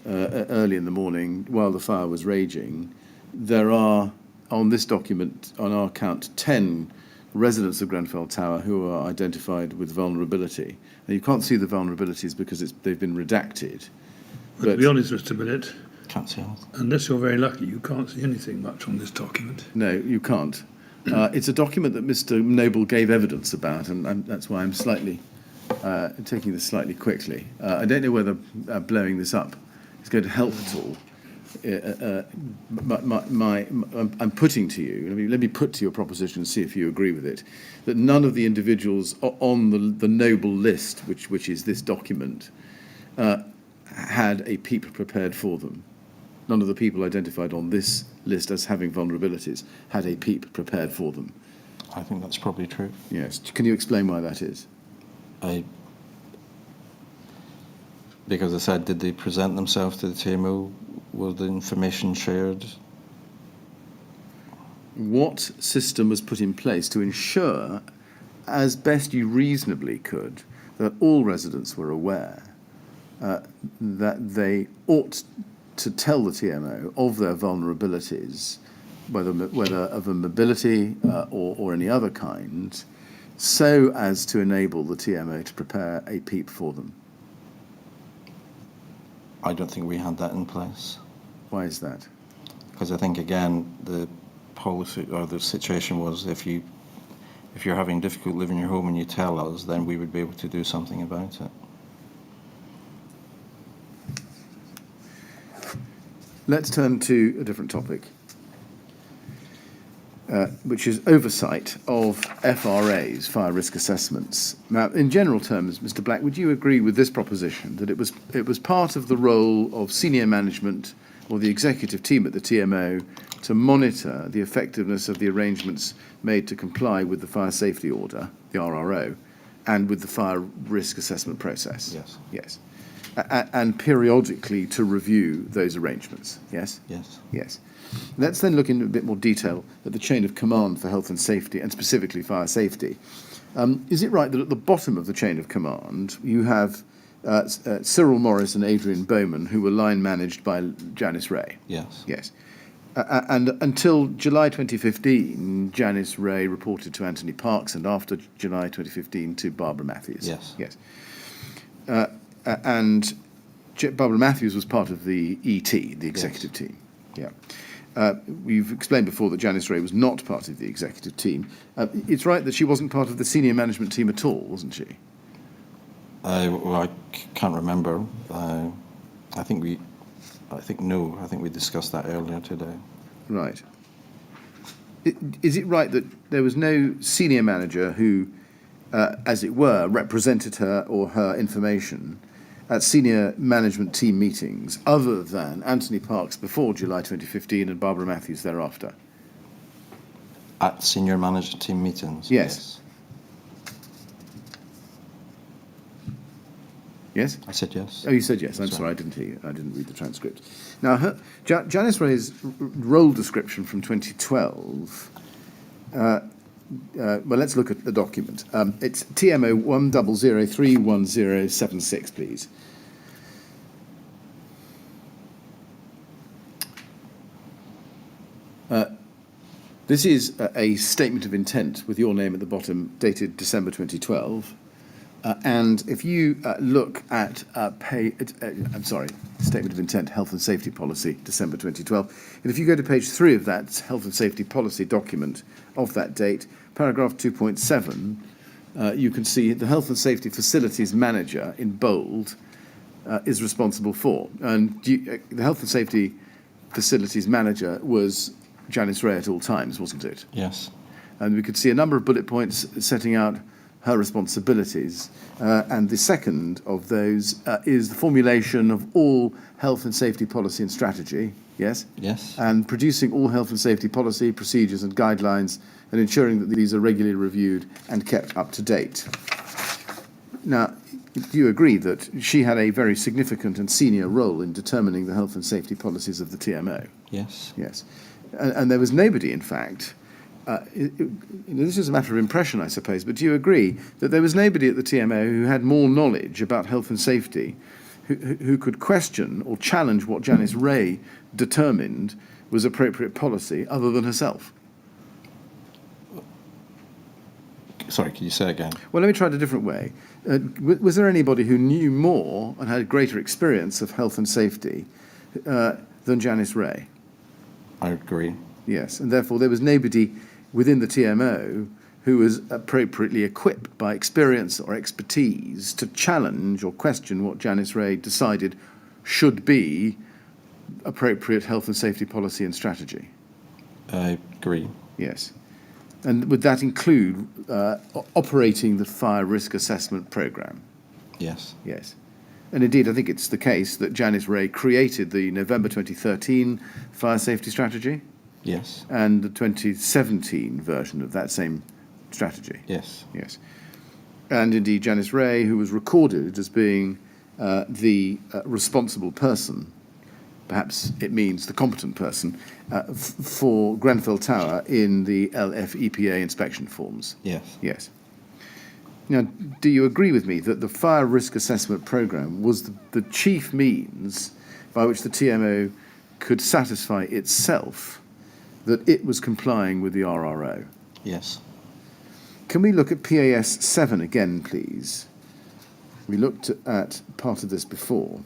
early in the morning, while the fire was raging. There are, on this document, on our count, 10 residents of Grenfell Tower who are identified with vulnerability. Now, you can't see the vulnerabilities because they've been redacted. But to be honest, Mr. Bennett, Can't see anything. unless you're very lucky, you can't see anything much on this document. No, you can't. It's a document that Mr. Noble gave evidence about, and that's why I'm slightly taking this slightly quickly. I don't know whether blowing this up is going to help at all. I'm putting to you, let me put to your proposition and see if you agree with it, that none of the individuals on the Noble list, which is this document, had a PEEP prepared for them. None of the people identified on this list as having vulnerabilities had a PEEP prepared for them. I think that's probably true. Yes. Can you explain why that is? Because I said, did they present themselves to the TMO? Was the information shared? What system was put in place to ensure, as best you reasonably could, that all residents were aware that they ought to tell the TMO of their vulnerabilities, whether of a mobility or any other kind, so as to enable the TMO to prepare a PEEP for them? I don't think we had that in place. Why is that? Because I think, again, the policy or the situation was if if you're having difficulty living in your home and you tell us, then we would be able to do something about it. Let's turn to a different topic, which is oversight of FRAs, fire risk assessments. Now, in general terms, Mr. Black, would you agree with this proposition that it was part of the role of senior management or the executive team at the TMO to monitor the effectiveness of the arrangements made to comply with the fire safety order, the RRO, and with the fire risk assessment process? Yes. Yes. And periodically to review those arrangements, yes? Yes. Yes. Let's then look in a bit more detail at the chain of command for health and safety, and specifically fire safety. Is it right that at the bottom of the chain of command you have Cyril Morris and Adrian Bowman, who were line managed by Janice Ray? Yes. Yes. And until July 2015, Janice Ray reported to Anthony Parks, and after July 2015 to Barbara Matthews. Yes. Yes. And Barbara Matthews was part of the ET, the executive team. Yeah. We've explained before that Janice Ray was not part of the executive team. It's right that she wasn't part of the senior management team at all, wasn't she? Well, I can't remember. I think we discussed that earlier today. Right. Is it right that there was no senior manager who, as it were, represented her or her information at senior management team meetings other than Anthony Parks before July 2015 and Barbara Matthews thereafter? At senior management team meetings? Yes. Yes? I said yes. Oh, you said yes. I'm sorry, I didn't hear you. I didn't read the transcript. Now, Janice Ray's role description from 2012, well, let's look at the document. It's TMO 100311076, please. This is a statement of intent with your name at the bottom, dated December 2012. And if you look at Statement of Intent, Health and Safety Policy, December 2012. And if you go to page 3 of that Health and Safety Policy document of that date, paragraph 2.7, you can see the Health and Safety Facilities Manager, in bold, is responsible for. And the Health and Safety Facilities Manager was Janice Ray at all times, wasn't it? Yes. And we could see a number of bullet points setting out her responsibilities. And the second of those is the formulation of all health and safety policy and strategy, yes? Yes. And producing all health and safety policy, procedures and guidelines, and ensuring that these are regularly reviewed and kept up to date. Now, do you agree that she had a very significant and senior role in determining the health and safety policies of the TMO? Yes. Yes. And there was nobody, in fact, this is a matter of impression, I suppose, but do you agree that there was nobody at the TMO who had more knowledge about health and safety, who could question or challenge what Janice Ray determined was appropriate policy other than herself? Sorry, can you say again? Well, let me try it a different way. Was there anybody who knew more and had greater experience of health and safety than Janice Ray? I agree. Yes, and therefore there was nobody within the TMO who was appropriately equipped by experience or expertise to challenge or question what Janice Ray decided should be appropriate health and safety policy and strategy. I agree. Yes. And would that include operating the fire risk assessment programme? Yes. Yes. And indeed, I think it's the case that Janice Ray created the November 2013 fire safety strategy. Yes. And the 2017 version of that same strategy. Yes. Yes. And indeed, Janice Ray, who was recorded as being the responsible person, perhaps it means the competent person, for Grenfell Tower in the LFEPA inspection forms. Yes. Yes. Now, do you agree with me that the fire risk assessment programme was the chief means by which the TMO could satisfy itself that it was complying with the RRO? Yes. Can we look at PAS 7 again, please? We looked at part of this before.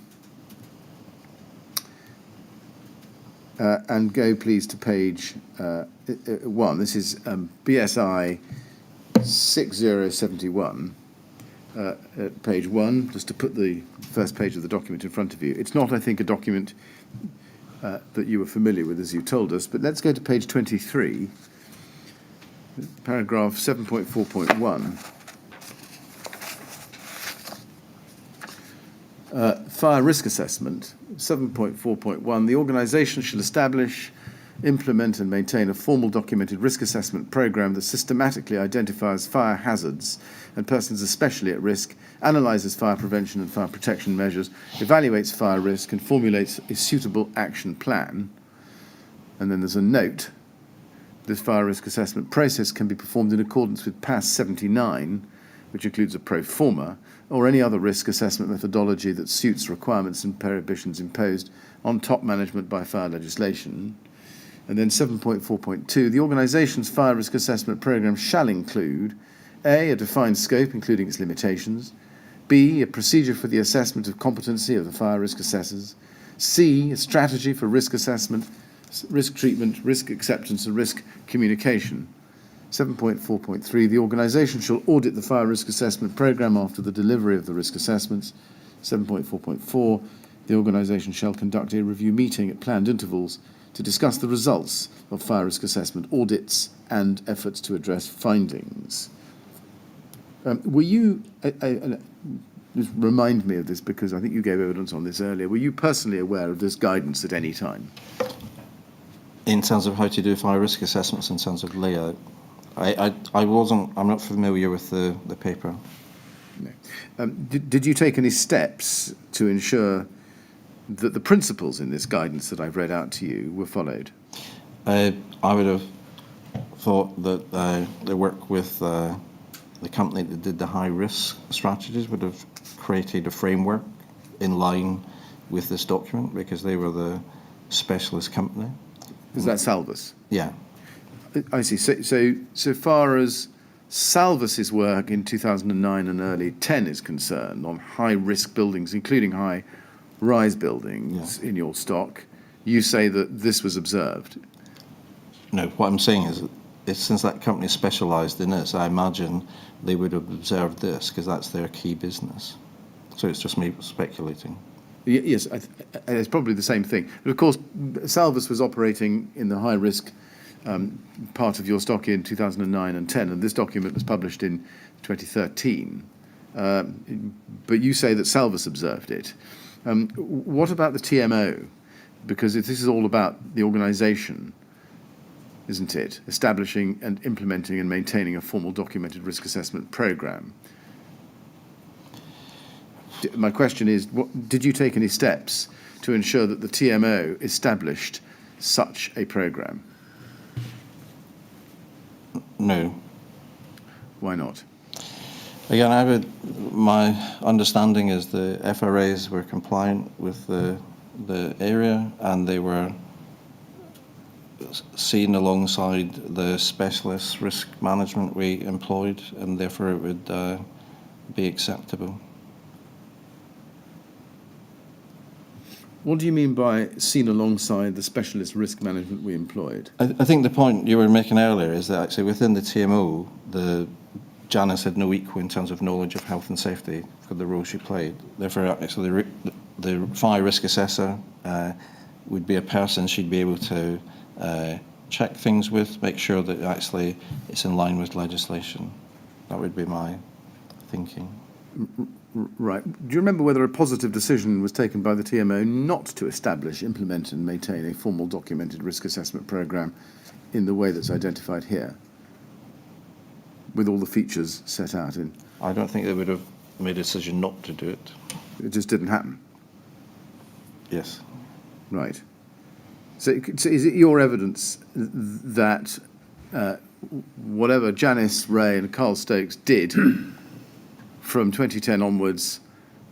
And go, please, to page 1. This is BSI 6071, at page 1, just to put the first page of the document in front of you. It's not, I think, a document that you were familiar with, as you told us, but let's go to page 23, paragraph 7.4.1. Fire risk assessment, 7.4.1. The organisation shall establish, implement and maintain a formal documented risk assessment programme that systematically identifies fire hazards and persons especially at risk, analyses fire prevention and fire protection measures, evaluates fire risk and formulates a suitable action plan. And then there's a note. This fire risk assessment process can be performed in accordance with PAS 79, which includes a pro forma, or any other risk assessment methodology that suits requirements and prohibitions imposed on top management by fire legislation. And then 7.4.2, the organisation's fire risk assessment programme shall include A, a defined scope including its limitations, B, a procedure for the assessment of competency of the fire risk assessors, C, a strategy for risk assessment, risk treatment, risk acceptance and risk communication. 7.4.3, the organisation shall audit the fire risk assessment programme after the delivery of the risk assessments. 7.4.4, the organisation shall conduct a review meeting at planned intervals to discuss the results of fire risk assessment audits and efforts to address findings. Were you, just remind me of this because I think you gave evidence on this earlier, were you personally aware of this guidance at any time? In terms of how to do fire risk assessments in terms of layout, I'm not familiar with the paper. No. Did you take any steps to ensure that the principles in this guidance that I've read out to you were followed? I would have thought that the work with the company that did the high risk strategies would have created a framework in line with this document because they were the specialist company. Is that Salvus? Yeah. I see. So far as Salvus's work in 2009 and early 10 is concerned on high-risk buildings, including high-rise buildings in your stock, you say that this was observed? No, what I'm saying is that since that company specialised in this, I imagine they would have observed this because that's their key business. So it's just me speculating. Yes, it's probably the same thing. But of course, Salvus was operating in the high-risk part of your stock in 2009 and 10, and this document was published in 2013. But you say that Salvus observed it. What about the TMO? Because if this is all about the organisation, isn't it? Establishing and implementing and maintaining a formal documented risk assessment programme. My question is, did you take any steps to ensure that the TMO established such a programme? No. Why not? Again, my understanding is the FRAs were compliant with the area and they were seen alongside the specialist risk management we employed, and therefore it would be acceptable. What do you mean by seen alongside the specialist risk management we employed? I think the point you were making earlier is that actually within the TMO, Janice had no equal in terms of knowledge of health and safety for the role she played. Therefore, actually, the fire risk assessor would be a person she'd be able to check things with, make sure that actually it's in line with legislation. That would be my thinking. Right. Do you remember whether a positive decision was taken by the TMO not to establish, implement and maintain a formal documented risk assessment programme in the way that's identified here, with all the features set out in? I don't think they would have made a decision not to do it. It just didn't happen? Yes. Right. So is it your evidence that whatever Janice Ray and Carl Stokes did from 2010 onwards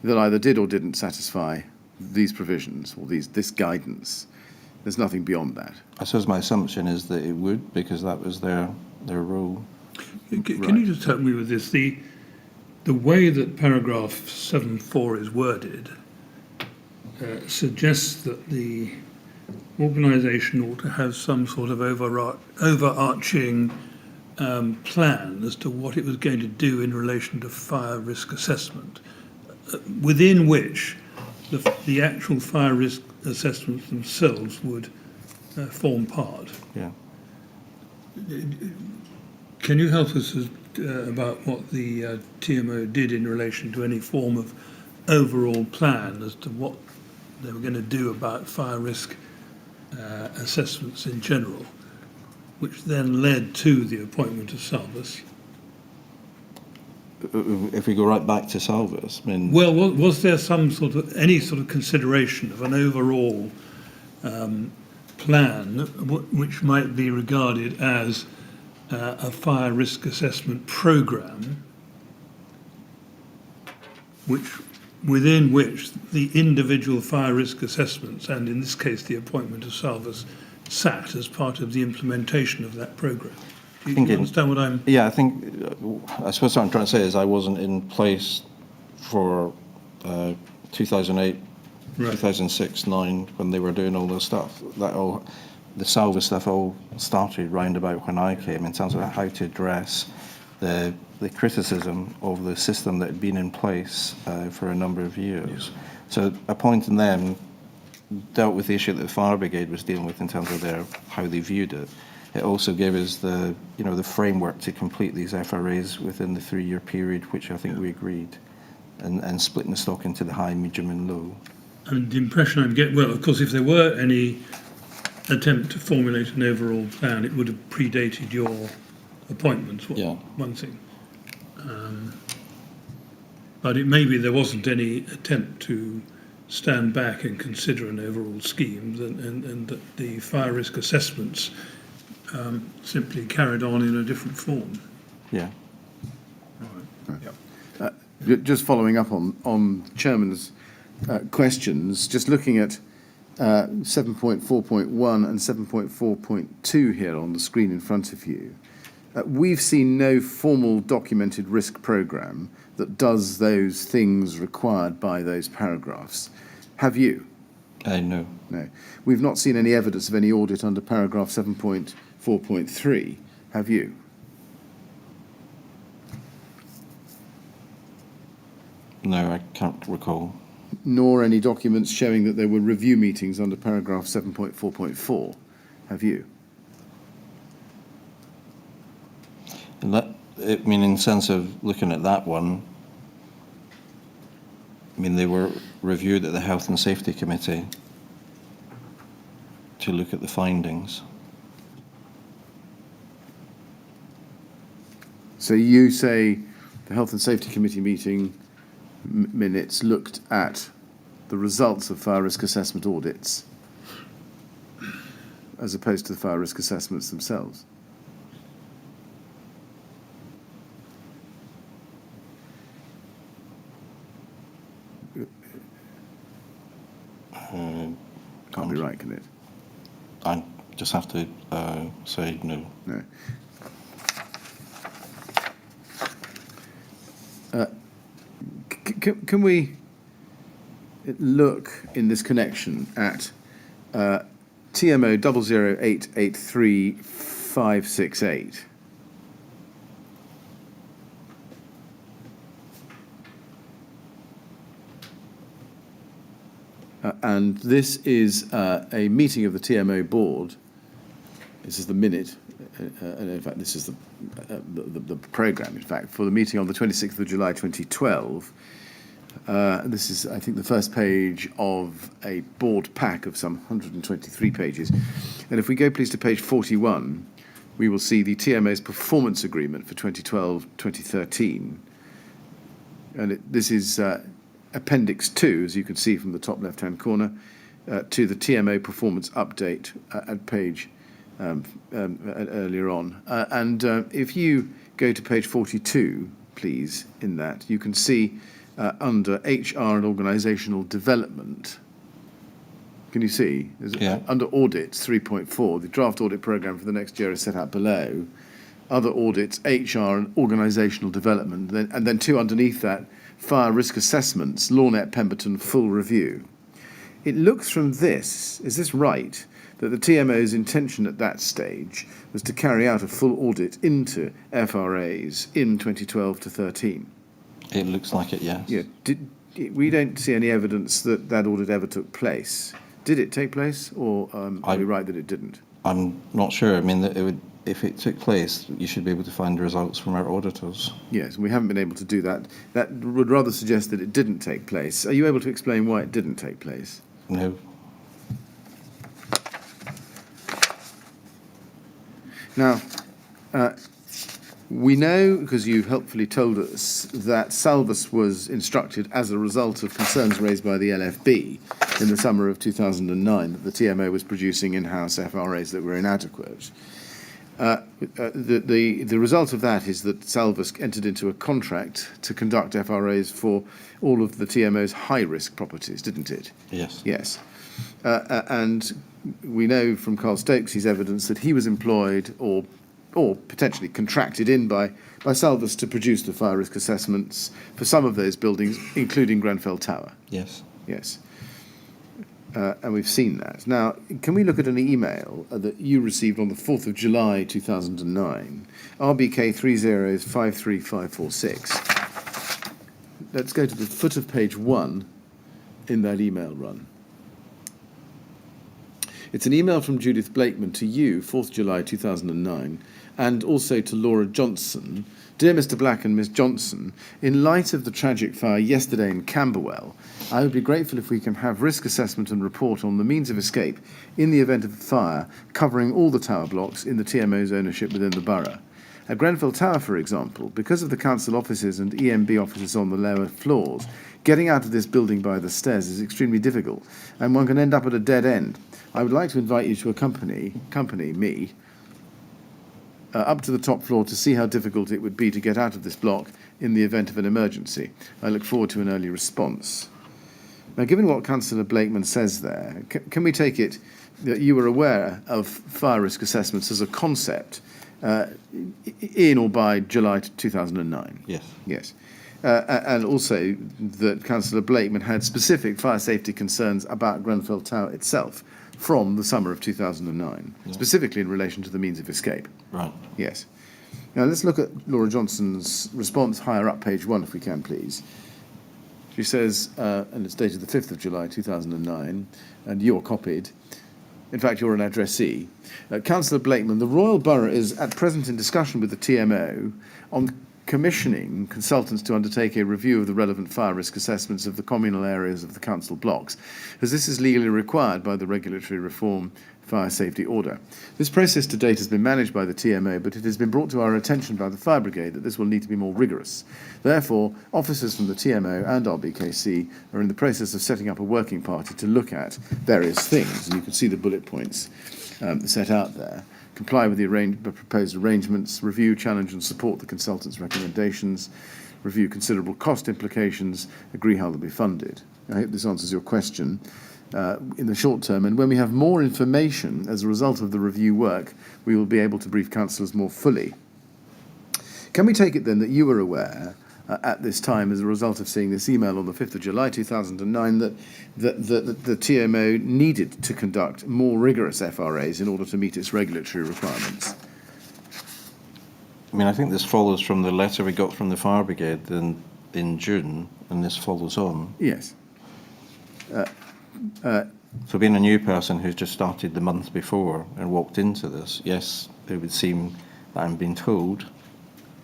that either did or didn't satisfy these provisions or this guidance? There's nothing beyond that. I suppose my assumption is that it would, because that was their role. Can you just help me with this? The way that paragraph 7.4 is worded suggests that the organisation ought to have some sort of overarching plan as to what it was going to do in relation to fire risk assessment, within which the actual fire risk assessments themselves would form part. Yeah. Can you help us about what the TMO did in relation to any form of overall plan as to what they were going to do about fire risk assessments in general, which then led to the appointment of Salvus? If we go right back to Salvus, I mean... Well, was there any sort of consideration of an overall plan which might be regarded as a fire risk assessment programme, within which the individual fire risk assessments, and in this case the appointment of Salvus, sat as part of the implementation of that programme? Do you understand what I'm... Yeah, I suppose what I'm trying to say is I wasn't in place for 2008, Right. 2006, 9, when they were doing all this stuff. The Salvus stuff all started round about when I came, in terms of how to address the criticism of the system that had been in place for a number of years. Yeah. So appointing them dealt with the issue that the fire brigade was dealing with in terms of how they viewed it. It also gave us the framework to complete these FRAs within the 3-year period, which I think we agreed, and splitting the stock into the high, medium, and low. And the impression I'm getting, well, of course, if there were any attempt to formulate an overall plan, it would have predated your appointments. One thing. But it maybe there wasn't any attempt to stand back and consider an overall scheme, and that the fire risk assessments simply carried on in a different form. Yeah. Right. Yep. Just following up on the Chairman's questions, just looking at 7.4.1 and 7.4.2 here on the screen in front of you. We've seen no formal documented risk programme that does those things required by those paragraphs. Have you? No. No. We've not seen any evidence of any audit under paragraph 7.4.3. Have you? No, I can't recall. Nor any documents showing that there were review meetings under paragraph 7.4.4. Have you? And in the sense of looking at that one, they were reviewed at the Health and Safety Committee to look at the findings. So you say the Health and Safety Committee meeting minutes looked at the results of fire risk assessment audits as opposed to the fire risk assessments themselves? Can't be right, can it? I just have to say no. No. Can we look in this connection at TMO 00883-568? And this is a meeting of the TMO board. This is the minute, and in fact, this is the programme, in fact, for the meeting on the 26th of July 2012. This is, I think, the first page of a board pack of some 123 pages. And if we go, please, to page 41, we will see the TMO's performance agreement for 2012-2013. And this is Appendix 2, as you can see from the top left-hand corner, to the TMO performance update at page earlier on. And if you go to page 42, please, in that, you can see under HR and Organisational Development, can you see? Yeah. Under Audits 3.4, the draft audit programme for the next year is set out below. Other audits, HR and Organisational Development, and then two underneath that, Fire Risk Assessments, Lawnet Pemberton Full Review. It looks from this, is this right, that the TMO's intention at that stage was to carry out a full audit into FRAs in 2012 to 13. It looks like it, yes. Yeah. We don't see any evidence that that audit ever took place. Did it take place, or are we right that it didn't? I'm not sure. I mean, if it took place, you should be able to find the results from our auditors. Yes, we haven't been able to do that. That would rather suggest that it didn't take place. Are you able to explain why it didn't take place? No. Now, we know, because you helpfully told us, that Salvus was instructed as a result of concerns raised by the LFB in the summer of 2009 that the TMO was producing in-house FRAs that were inadequate. The result of that is that Salvus entered into a contract to conduct FRAs for all of the TMO's high-risk properties, didn't it? Yes. Yes. And we know from Carl Stokes' evidence that he was employed or potentially contracted in by Salvus to produce the fire risk assessments for some of those buildings, including Grenfell Tower. Yes. Yes. And we've seen that. Now, can we look at an email that you received on the 4th of July 2009, RBK 3053546. Let's go to the foot of page 1 in that email run. It's an email from Judith Blakeman to you, 4th July 2009, and also to Laura Johnson. Dear Mr. Black and Miss Johnson, in light of the tragic fire yesterday in Camberwell, I would be grateful if we can have risk assessment and report on the means of escape in the event of a fire, covering all the tower blocks in the TMO's ownership within the borough. At Grenfell Tower, for example, because of the council offices and EMB offices on the lower floors, getting out of this building by the stairs is extremely difficult, and one can end up at a dead end. I would like to invite you to accompany me up to the top floor to see how difficult it would be to get out of this block in the event of an emergency. I look forward to an early response. Now, given what Councillor Blakeman says there, can we take it that you were aware of fire risk assessments as a concept in or by July 2009? Yes. Yes. And also that Councillor Blakeman had specific fire safety concerns about Grenfell Tower itself from the summer of 2009, specifically in relation to the means of escape. Right. Yes. Now let's look at Laura Johnson's response higher up, page 1, if we can, please. She says, and it's dated the 5th of July 2009, and you're copied. In fact, you're an addressee. Councillor Blakeman, the Royal Borough is at present in discussion with the TMO on commissioning consultants to undertake a review of the relevant fire risk assessments of the communal areas of the council blocks, as this is legally required by the Regulatory Reform Fire Safety Order. This process to date has been managed by the TMO, but it has been brought to our attention by the Fire Brigade that this will need to be more rigorous. Therefore, officers from the TMO and RBKC are in the process of setting up a working party to look at various things, and you can see the bullet points set out there. Comply with the proposed arrangements, review, challenge and support the consultant's recommendations, review considerable cost implications, agree how they'll be funded. I hope this answers your question in the short term, and when we have more information as a result of the review work, we will be able to brief councillors more fully. Can we take it then that you were aware at this time, as a result of seeing this email on the 5th of July 2009, that the TMO needed to conduct more rigorous FRAs in order to meet its regulatory requirements? I mean, I think this follows from the letter we got from the Fire Brigade in June, and this follows on. Yes. So being a new person who's just started the month before and walked into this, yes, it would seem that I'm being told,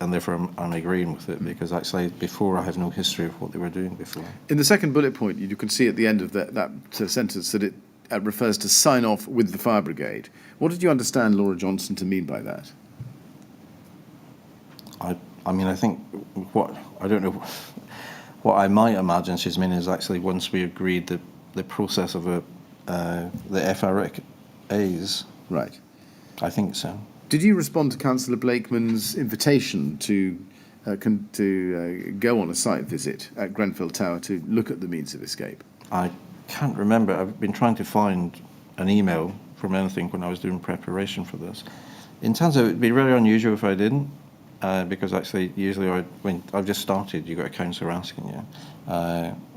and therefore I'm agreeing with it, because actually before I have no history of what they were doing before. In the second bullet point, you can see at the end of that sentence that it refers to sign off with the Fire Brigade. What did you understand Laura Johnson to mean by that? I mean, I think I don't know, what I might imagine she's meaning is actually once we agreed the process of the FRAs. Right. I think so. Did you respond to Councillor Blakeman's invitation to go on a site visit at Grenfell Tower to look at the means of escape? I can't remember. I've been trying to find an email from anything when I was doing preparation for this. In terms of, it would be really unusual if I didn't, because actually usually when I've just started, you've got a councillor asking you.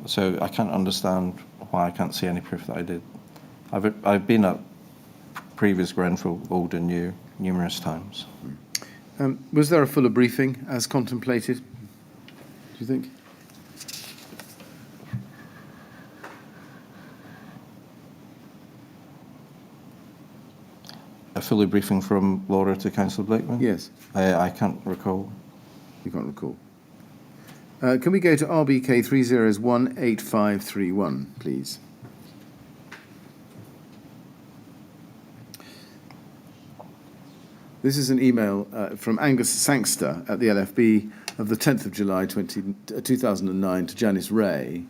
So I can't understand why I can't see any proof that I did. I've been at previous Grenfell, old and new, numerous times. Was there a fuller briefing as contemplated, do you think? A fuller briefing from Laura to Councillor Blakeman? Yes. I can't recall. You can't recall. Can we go to RBK 3018531, please? This is an email from Angus Sangster at the LFB of the 10th of July 2009 to Janice Ray.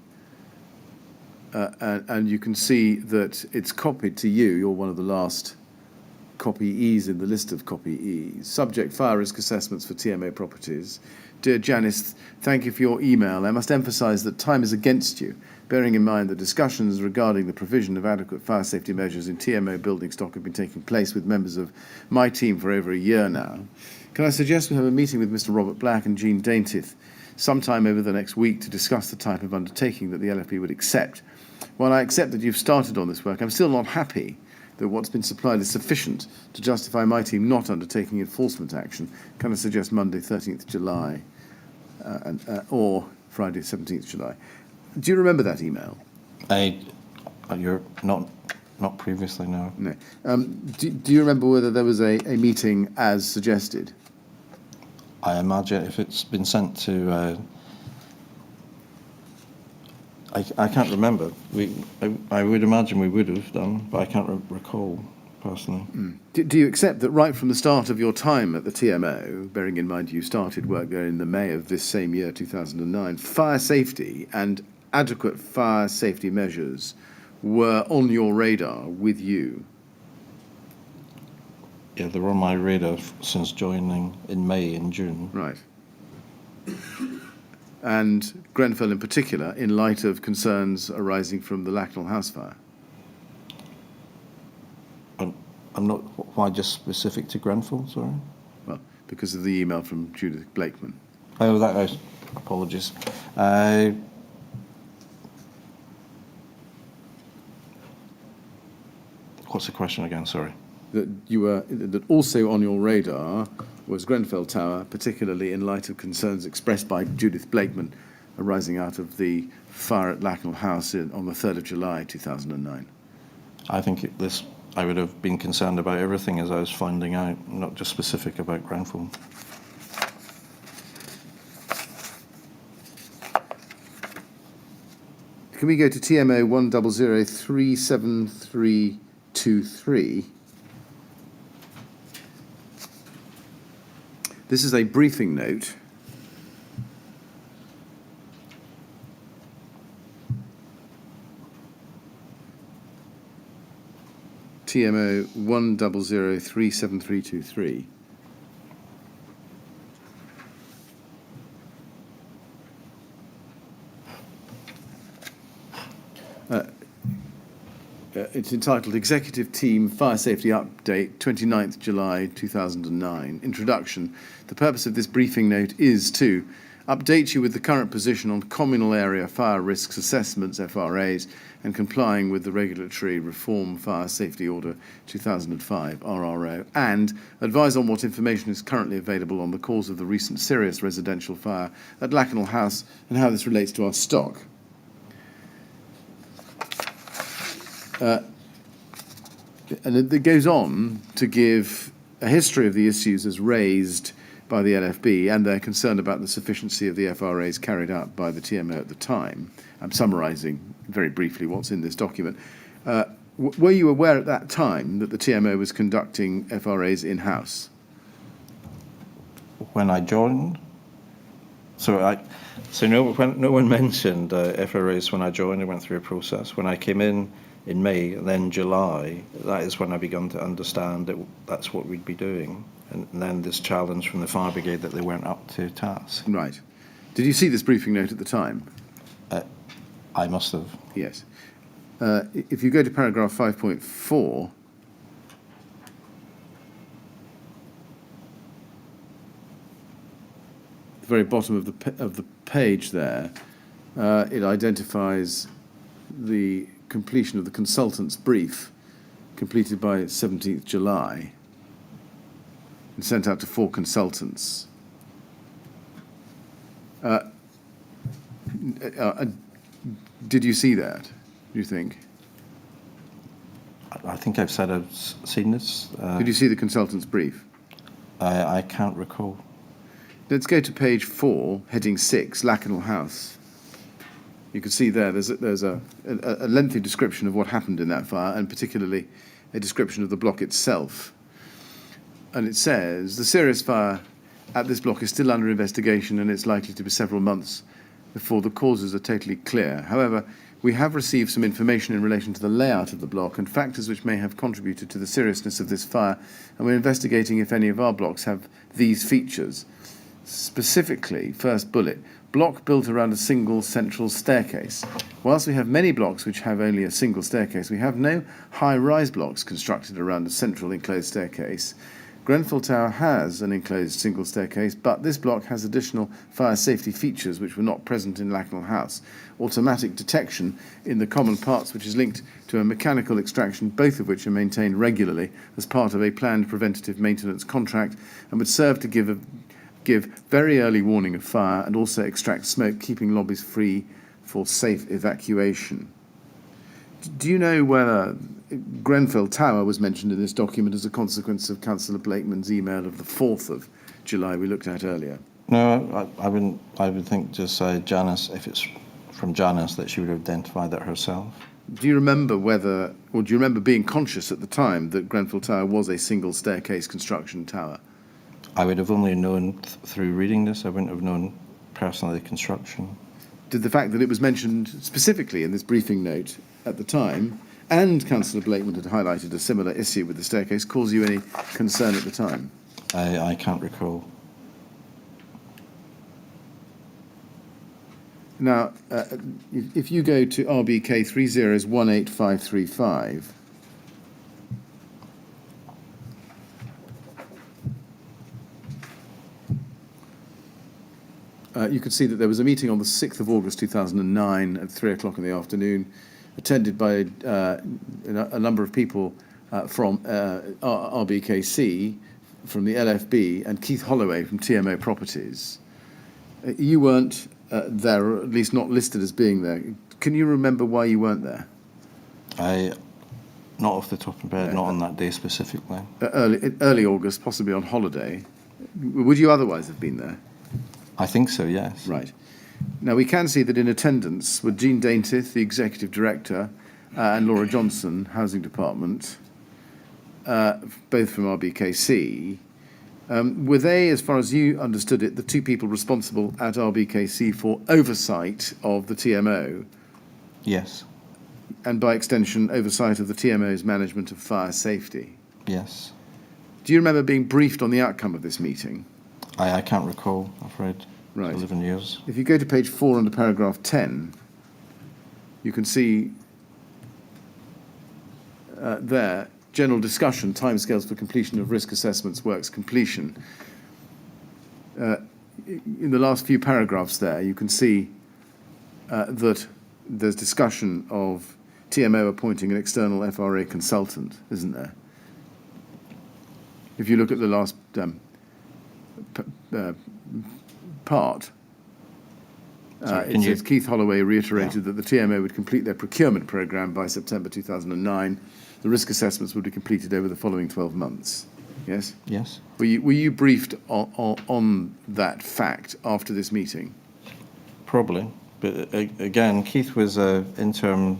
And you can see that it's copied to you. You're one of the last copyees in the list of copyees. Subject: fire risk assessments for TMO properties. Dear Janice, thank you for your email. I must emphasise that time is against you, bearing in mind that discussions regarding the provision of adequate fire safety measures in TMO building stock have been taking place with members of my team for over a year now. Can I suggest we have a meeting with Mr. Robert Black and Jean Daintith sometime over the next week to discuss the type of undertaking that the LFB would accept? While I accept that you've started on this work, I'm still not happy that what's been supplied is sufficient to justify my team not undertaking enforcement action. Can I suggest Monday 13th July or Friday 17th July? Do you remember that email? You're not previously, no. No. Do you remember whether there was a meeting as suggested? I imagine if it's been sent to... I can't remember. I would imagine we would have done, but I can't recall personally. Do you accept that right from the start of your time at the TMO, bearing in mind you started work there in the May of this same year, 2009, fire safety and adequate fire safety measures were on your radar with you? Yeah, they were on my radar since joining in May and June. Right. And Grenfell in particular, in light of concerns arising from the Lacknell house fire? I'm not... Why just specific to Grenfell, sorry? Well, because of the email from Judith Blakeman. Oh, that was... Apologies. What's the question again, sorry? That also on your radar was Grenfell Tower, particularly in light of concerns expressed by Judith Blakeman arising out of the fire at Lacknell House on the 3rd of July 2009. I think I would have been concerned about everything as I was finding out, not just specific about Grenfell. Can we go to TMO 100373323? This is a briefing note. TMO 100373323. It's entitled Executive Team Fire Safety Update, 29th July 2009. Introduction. The purpose of this briefing note is to update you with the current position on communal area fire risks assessments, FRAs, and complying with the Regulatory Reform Fire Safety Order 2005, RRO, and advise on what information is currently available on the cause of the recent serious residential fire at Lacknell House and how this relates to our stock. And it goes on to give a history of the issues as raised by the LFB and their concern about the sufficiency of the FRAs carried out by the TMO at the time. I'm summarising very briefly what's in this document. Were you aware at that time that the TMO was conducting FRAs in-house? When I joined? So no one mentioned FRAs when I joined. I went through a process. When I came in May, then July, that is when I began to understand that that's what we'd be doing. And then this challenge from the fire brigade that they weren't up to task. Right. Did you see this briefing note at the time? I must have. Yes. If you go to paragraph 5.4, the very bottom of the page there, it identifies the completion of the consultant's brief completed by 17th July and sent out to 4 consultants. Did you see that, do you think? I think I've said I've seen this. Did you see the consultant's brief? I can't recall. Let's go to page 4, heading 6, Lakenhall House. You can see there's a lengthy description of what happened in that fire, and particularly a description of the block itself. And it says, the serious fire at this block is still under investigation, and it's likely to be several months before the causes are totally clear. However, we have received some information in relation to the layout of the block and factors which may have contributed to the seriousness of this fire, and we're investigating if any of our blocks have these features. Specifically, first bullet, block built around a single central staircase. Whilst we have many blocks which have only a single staircase, we have no high-rise blocks constructed around a central enclosed staircase. Grenfell Tower has an enclosed single staircase, but this block has additional fire safety features which were not present in Lakenhall House. Automatic detection in the common parts, which is linked to a mechanical extraction, both of which are maintained regularly as part of a planned preventative maintenance contract, and would serve to give very early warning of fire and also extract smoke, keeping lobbies free for safe evacuation. Do you know whether Grenfell Tower was mentioned in this document as a consequence of Councillor Blakeman's email of the 4th of July we looked at earlier? No, I wouldn't. I would think just Janice, if it's from Janice, that she would identify that herself. Do you remember do you remember being conscious at the time that Grenfell Tower was a single staircase construction tower? I would have only known through reading this. I wouldn't have known personally the construction. Did the fact that it was mentioned specifically in this briefing note at the time, and Councillor Blakeman had highlighted a similar issue with the staircase, cause you any concern at the time? I can't recall. Now, if you go to RBK 3018535, you can see that there was a meeting on the 6th of August 2009 at 3 o'clock in the afternoon, attended by a number of people from RBKC, from the LFB, and Keith Holloway from TMO Properties. You weren't there, or at least not listed as being there. Can you remember why you weren't there? Not off the top of my head, not on that day specifically. Early August, possibly on holiday. Would you otherwise have been there? I think so, yes. Right. Now, we can see that in attendance were Jean Daintith, the Executive Director, and Laura Johnson, Housing Department, both from RBKC. Were they, as far as you understood it, the two people responsible at RBKC for oversight of the TMO? Yes. And by extension, oversight of the TMO's management of fire safety? Yes. Do you remember being briefed on the outcome of this meeting? I can't recall, I'm afraid. Right. 11 years. If you go to page 4 under paragraph 10, you can see there, general discussion, timescales for completion of risk assessments, works completion. In the last few paragraphs there, you can see that there's discussion of TMO appointing an external FRA consultant, isn't there? If you look at the last part, it says Keith Holloway reiterated that the TMO would complete their procurement programme by September 2009. The risk assessments would be completed over the following 12 months. Yes? Yes. Were you briefed on that fact after this meeting? Probably. But again, Keith was interim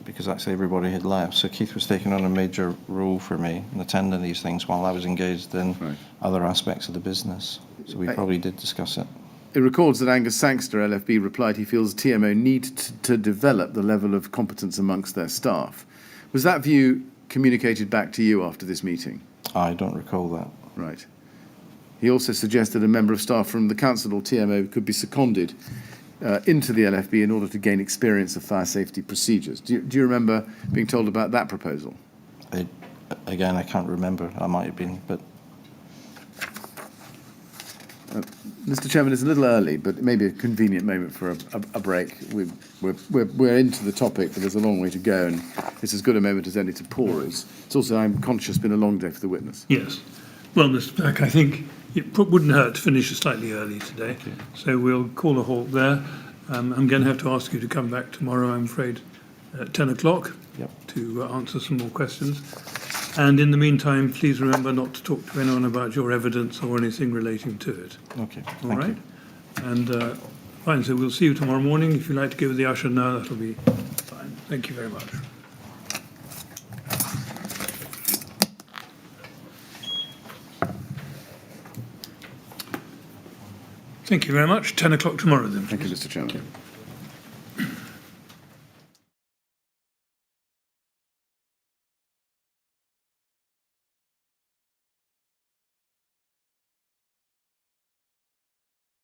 because actually everybody had left. So Keith was taking on a major role for me in attending these things while I was engaged in other aspects of the business. So we probably did discuss it. It records that Angus Sangster, LFB, replied he feels TMO need to develop the level of competence amongst their staff. Was that view communicated back to you after this meeting? I don't recall that. Right. He also suggested a member of staff from the council or TMO could be seconded into the LFB in order to gain experience of fire safety procedures. Do you remember being told about that proposal? Again, I can't remember. I might have been, but... Mr. Chairman, it's a little early, but maybe a convenient moment for a break. We're into the topic, but there's a long way to go, and it's as good a moment as any to pause. It's also, I'm conscious, been a long day for the witness. Yes. Well, Mr. Black, I think it wouldn't hurt to finish slightly early today. Okay. So we'll call a halt there. I'm going to have to ask you to come back tomorrow, I'm afraid, at 10 o'clock to answer some more questions. And in the meantime, please remember not to talk to anyone about your evidence or anything relating to it. Okay. All right? And fine, so we'll see you tomorrow morning. If you'd like to go with the usher now, that'll be fine. Thank you very much. Thank you very much. 10 o'clock tomorrow then. Thank you, Mr. Chairman.